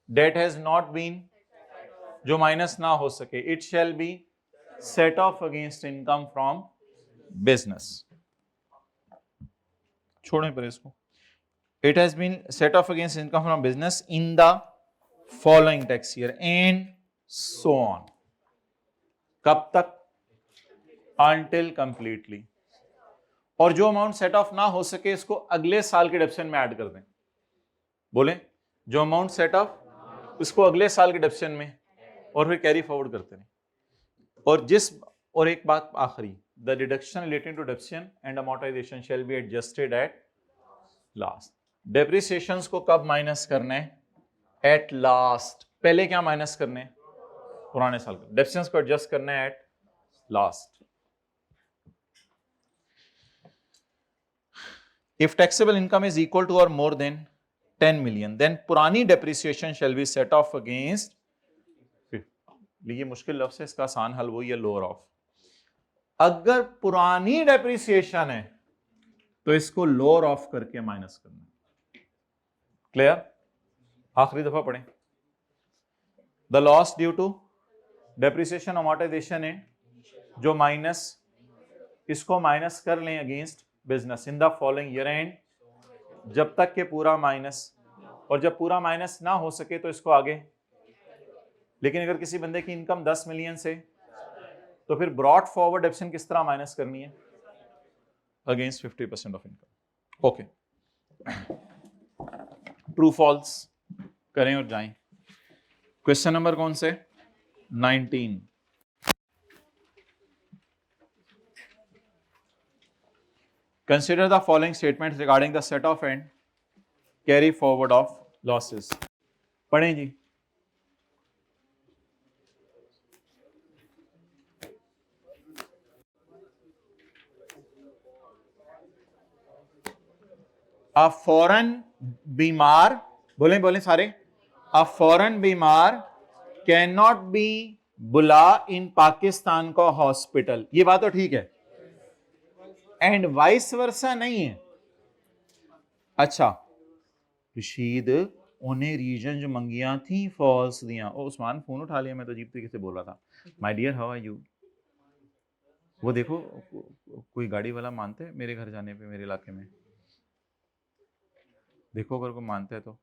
date has not been, जो माइनस ना हो सके, it shall be set off against income from business. छोड़ें पर इसको। It has been set off against income from business in the following tax year and so on. कब तक? Until completely। और जो अमाउंट सेट ऑफ ना हो सके इसको अगले साल के डेप्शन में ऐड कर दें। बोले, जो अमाउंट सेट ऑफ इसको अगले साल के डेप्शन में, और फिर कैरी फॉरवर्ड करते रहें। और एक बात आखिरी, the deduction relating to depreciation and amortisation shall be adjusted at last. Depreciations को कब माइनस करना है? At last. पहले क्या माइनस करने? पुराने साल का। डेप्रिसिएशंस को एडजस्ट करना है at last. If taxable income is equal to or more than 10 million, then पुरानी depreciation shall be set off against, ये मुश्किल लफ्ज़ है, इसका आसान हल वही है लोअर ऑफ। अगर पुरानी डेप्रिसिएशन है तो इसको लोअर ऑफ करके माइनस करना। क्लियर? आखिरी दफा पढ़ें। The loss due to depreciation amortisation है जो माइनस, इसको माइनस कर लें against business in the following year end, जब तक के पूरा माइनस, और जब पूरा माइनस ना हो सके तो इसको आगे। लेकिन अगर किसी बंदे की इनकम 10 मिलियन से, तो फिर ब्रॉट फॉरवर्ड डेप्शन किस तरह माइनस करनी है? Against 50% of income. Okay, true false करें और जाएं। क्वेश्चन नंबर कौन से? 19। Consider the following statements regarding the set off and carry forward of losses. पढ़ें जी। अ फॉरेन बीमार, बोले बोले सारे, अ फॉरेन बीमार कैन नॉट बी बुला इन पाकिस्तान का हॉस्पिटल। ये बात तो ठीक है, एंड वाइस वर्सा नहीं है। अच्छा, रशीद उन्हें रीजन जो मंगिया थी फॉल्स दिया। ओ उस्मान फोन उठा लिया, मैं तो अजीब तरीके से बोल रहा था। My dear how are you? वो देखो कोई गाड़ी वाला मानते हैं मेरे घर जाने पे, मेरे इलाके में देखो, अगर कोई मानते हैं तो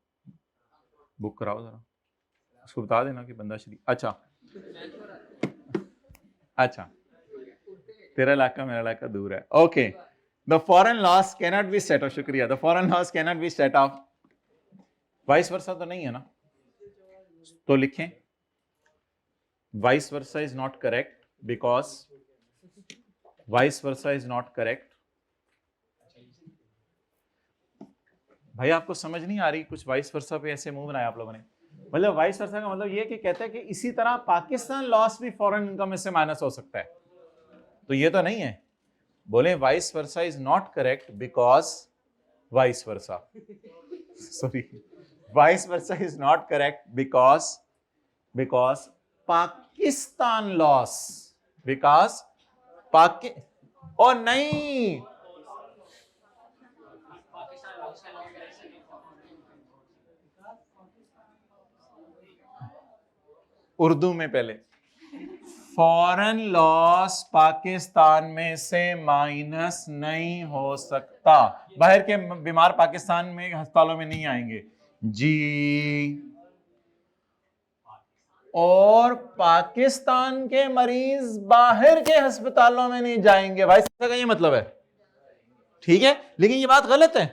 बुक कराओ जरा, उसको बता देना कि बंदा शरीफ। अच्छा अच्छा, तेरा इलाका मेरा इलाका दूर है। Okay, the foreign loss cannot be set off, शुक्रिया, the foreign loss cannot be set off, vice versa तो नहीं है ना, तो लिखें vice versa is not correct because vice versa is not correct. भाई आपको समझ नहीं आ रही? कुछ वाइस वर्सा पे ऐसे मुंह बनाया आप लोगों ने। मतलब वाइस वर्सा का मतलब ये कि कहता है कि इसी तरह पाकिस्तान लॉस भी फॉरेन इनकम में से माइनस हो सकता है, तो ये तो नहीं है। बोले vice versa is not correct because vice versa, sorry, vice versa is not correct because Pakistan loss, because और नहीं, उर्दू में पहले, फॉरेन लॉस पाकिस्तान में से माइनस नहीं हो सकता। बाहर के बीमार पाकिस्तान में अस्पतालों में नहीं आएंगे जी, और पाकिस्तान के मरीज बाहर के अस्पतालों में नहीं जाएंगे। भाई का ये मतलब है, ठीक है, लेकिन ये बात गलत है।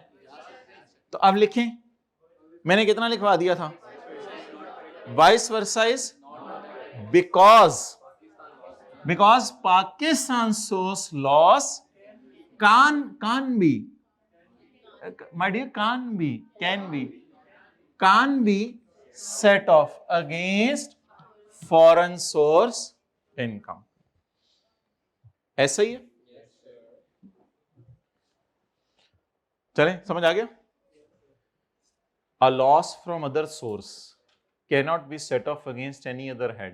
तो अब लिखें, मैंने कितना लिखवा दिया था? Vice versa is because Pakistan source loss can be, my dear, can be set off against foreign source income। ऐसा ही है, चलें, समझ आ गया? A loss from other source cannot be set off against any other head।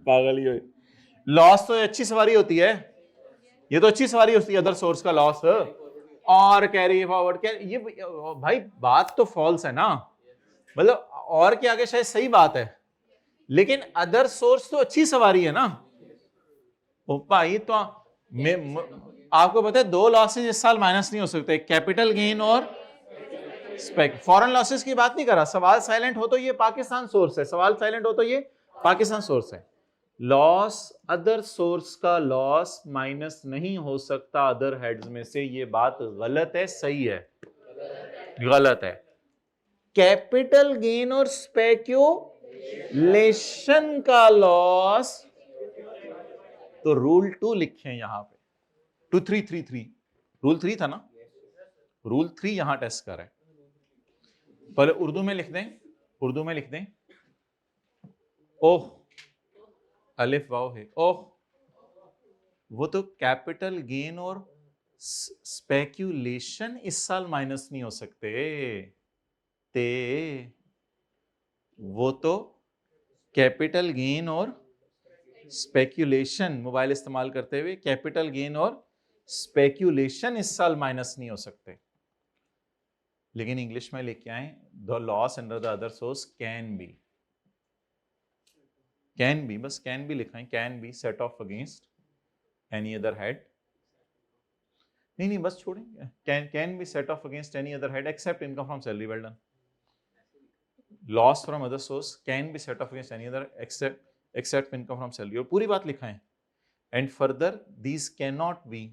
पागल ही हो। लॉस तो अच्छी सवारी होती है, ये तो अच्छी सवारी होती है अदर सोर्स का लॉस, और कैरी फॉरवर्ड, ये भाई बात तो फॉल्स है ना, मतलब और के आगे शायद सही बात है, लेकिन अदर सोर्स तो अच्छी सवारी है ना। ओ भाई, तो आपको पता है 2 लॉसेज इस साल माइनस नहीं हो सकते, कैपिटल गेन और फॉरेन लॉसेस की बात नहीं कर रहा। सवाल साइलेंट हो तो ये पाकिस्तान सोर्स है, सवाल साइलेंट हो तो ये पाकिस्तान सोर्स है। लॉस, अदर सोर्स का लॉस माइनस नहीं हो सकता अदर हेड्स में से, ये बात गलत है, सही है? गलत है। कैपिटल गेन और स्पेक्यूलेशन का लॉस, तो रूल 2 लिखे यहां पे, 2333 रूल 3 था ना, रूल 3 यहां टेस्ट कर है। पहले उर्दू में लिख दें, उर्दू में लिख दें, ओह अलिफ वाव है, ओह वो तो कैपिटल गेन और स्पेक्यूलेशन इस साल माइनस नहीं हो सकते ते, वो तो कैपिटल गेन और स्पेक्यूलेशन, मोबाइल इस्तेमाल करते हुए कैपिटल गेन और स्पेक्यूलेशन इस साल माइनस नहीं हो सकते। लेकिन इंग्लिश में लेके आए, the loss under the other source can be, बस कैन बी लिखा है, can be set off against any other head, नहीं बस छोड़ेंगे, can be set off against any other head except income from salary, well done. Loss from other source can be set off against any other except income from salary, और पूरी बात लिखा है। And further these can not be,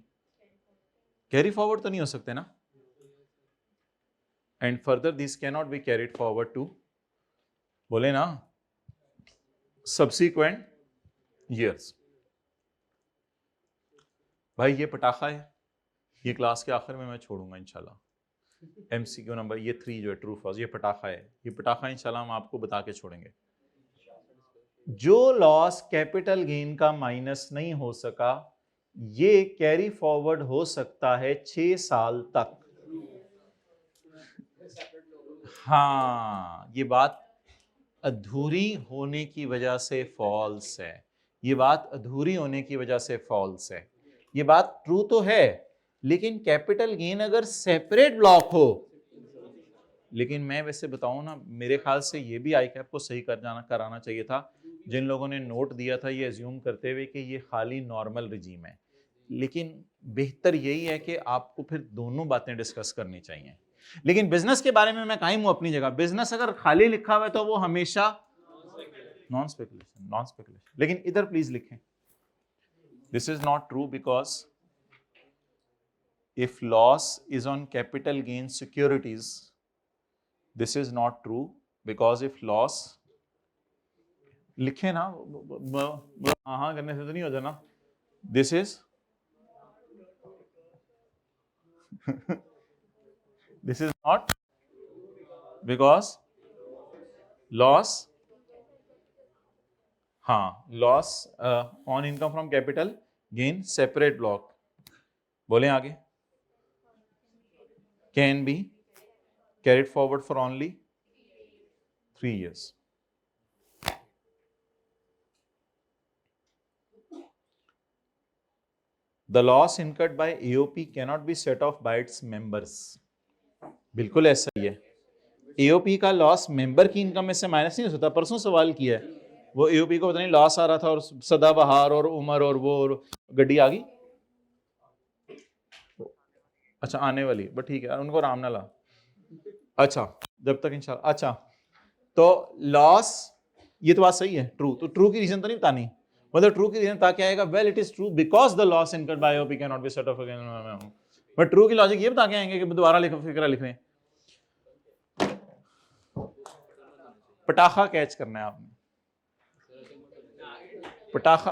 carry forward तो नहीं हो सकते ना, and further these can not be carried forward to, बोले ना, सब्सिक्वेंट ईयर्स। भाई ये पटाखा है, ये क्लास के आखिर में मैं छोड़ूंगा इंशाल्लाह। एमसीक्यू नंबर ये 3 जो है ट्रू फॉल्स, ये पटाखा है, ये पटाखा इंशाल्लाह हम आपको बता के छोड़ेंगे। जो लॉस कैपिटल गेन का माइनस नहीं हो सका, ये कैरी फॉरवर्ड हो सकता है 6 साल तक। हाँ, ये बात अधूरी होने की वजह से फॉल्स है, ये बात अधूरी होने की वजह से फॉल्स है। ये बात ट्रू तो है, लेकिन कैपिटल गेन अगर सेपरेट ब्लॉक हो, लेकिन मैं वैसे बताऊं ना, मेरे ख्याल से ये भी आईकैप को सही कराना चाहिए था। जिन लोगों ने नोट दिया था ये एज्यूम करते हुए कि ये खाली नॉर्मल रिजीम है, लेकिन बेहतर यही है कि आपको फिर दोनों बातें डिस्कस करनी चाहिए। लेकिन बिजनेस के बारे में मैं कहीं हूं अपनी जगह, बिजनेस अगर खाली लिखा हुआ है तो वो हमेशा नॉन स्पेकुलेशन। लेकिन इधर प्लीज लिखें, this is not true because if loss is on capital gain securities, this is not true because if loss, लिखे ना, हाँ करने से तो नहीं हो जाना, this is this is not because loss, हाँ loss on income from capital gain separate block, बोले आगे, can be carried forward for only 3 years. The loss incurred by AOP cannot be set off by its members. बिल्कुल ऐसा ही है, AOP का लॉस मेंबर की इनकम में से माइनस नहीं हो सकता। परसों सवाल किया है, वो AOP को पता नहीं लॉस आ रहा था और सदाबहार और उमर और वो और गड्डी आ गई, अच्छा आने वाली, बट ठीक है उनको आराम ना ला, अच्छा जब तक इंशाल्लाह। अच्छा तो लॉस, ये तो बात सही है, ट्रू, तो ट्रू की रीजन तो नहीं बतानी, मतलब ट्रू की रीजन ताकि आएगा, well it is true because the loss incurred by AOP can not B set of again, but true की लॉजिक ये बता के आएंगे कि दोबारा लिखो, फिक्रा लिख रहे हैं। पटाखा कैच करना है आपने, पटाखा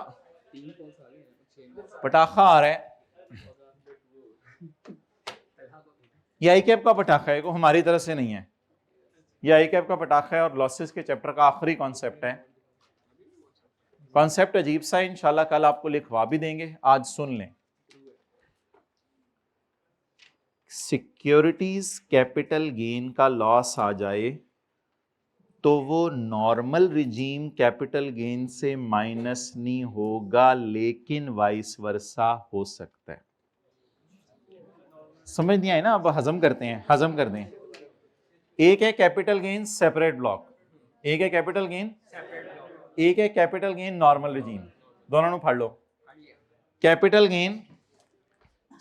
आ रहा है, ये आईकैप का पटाखा है, को हमारी तरफ से नहीं है, ये आईकैप का पटाखा है और लॉसेस के चैप्टर का आखिरी कॉन्सेप्ट है। कॉन्सेप्ट अजीब सा है, इंशाल्लाह कल आपको लिखवा भी देंगे, आज सुन लें। सिक्योरिटीज कैपिटल गेन का लॉस आ जाए तो वो नॉर्मल रिजीम कैपिटल गेन से माइनस नहीं होगा, लेकिन वाइस वर्सा हो सकता है। समझ नहीं आई ना, अब हजम करते हैं, हजम कर दें। एक है कैपिटल गेन सेपरेट ब्लॉक, एक है कैपिटल गेन, एक है कैपिटल गेन नॉर्मल रिजीम, दोनों ਨੂੰ ਫੜ लो। Capital gain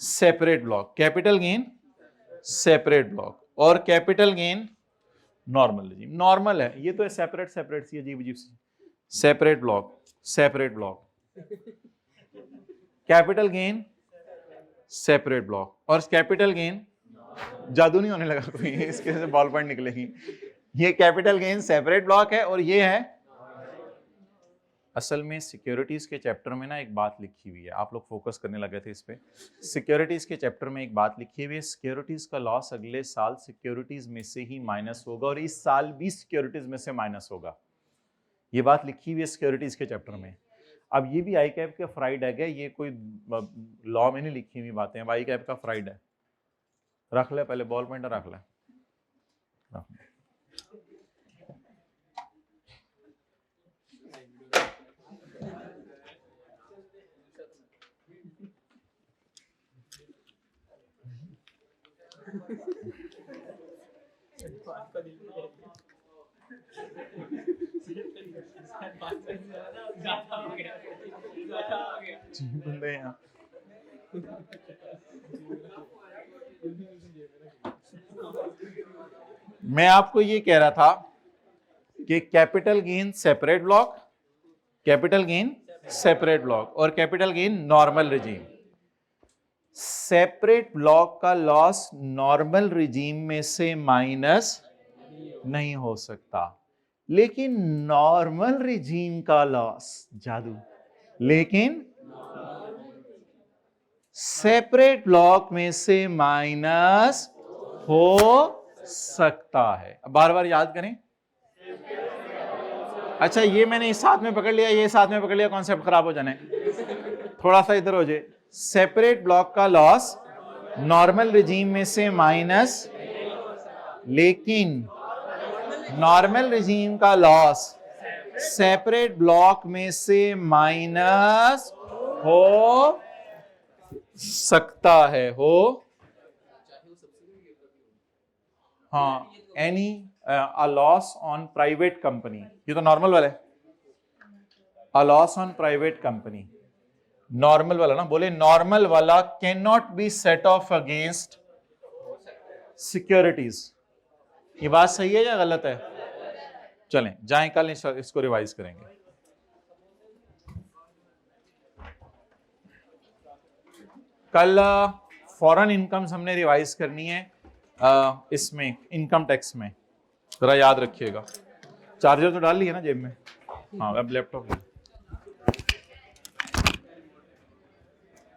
separate block, capital gain separate block, और capital gain normal regime. Normal है ये तो है, सेपरेट सेपरेट सी अजीब अजीब सी, separate block, separate block, capital gain separate block, और कैपिटल गेन, जादू नहीं होने लगा कोई, इसके से बॉल पॉइंट निकलेगी। ये कैपिटल गेन सेपरेट ब्लॉक है और ये है, असल में सिक्योरिटीज के चैप्टर में ना एक बात लिखी हुई है, आप लोग फोकस करने लगे थे इस पे। सिक्योरिटीज के चैप्टर में एक बात लिखी हुई है, सिक्योरिटीज का लॉस अगले साल सिक्योरिटीज में से ही माइनस होगा और इस साल भी सिक्योरिटीज में से माइनस होगा, ये बात लिखी हुई है सिक्योरिटीज के चैप्टर में। अब ये भी आई कैप का फ्राइड एग है, ये कोई लॉ में नहीं लिखी हुई बातें हैं, आई कैप का फ्राइड है। रख ले पहले बॉल पॉइंटर रख ले। बंदे यहाँ मैं आपको ये कह रहा था कि capital gain separate block, capital gain separate block और capital gain normal regime. Separate block का लॉस नॉर्मल रिजीम में से माइनस नहीं हो सकता, लेकिन नॉर्मल रिजीम का लॉस जादू, लेकिन सेपरेट ब्लॉक में से माइनस हो सकता है। बार बार याद करें। अच्छा ये मैंने इस साथ में पकड़ लिया, ये साथ में पकड़ लिया, कॉन्सेप्ट खराब हो जाने, थोड़ा सा इधर हो जाए। सेपरेट ब्लॉक का लॉस नॉर्मल रिजीम में से माइनस, लेकिन नॉर्मल रिजीम का लॉस सेपरेट ब्लॉक में से माइनस हो सकता है, हो हाँ, any a loss on private company, ये तो नॉर्मल वाला है, a loss on private company, normal वाला ना, बोले नॉर्मल वाला can not B set off against securities. ये बात सही है या गलत है? चलें जाएं, कल इसको रिवाइज करेंगे। कल फॉरेन इनकम्स हमने रिवाइज करनी है, इसमें इनकम टैक्स में, जरा याद रखिएगा। चार्जर तो डाल लिया ना जेब में? हाँ अब लैपटॉप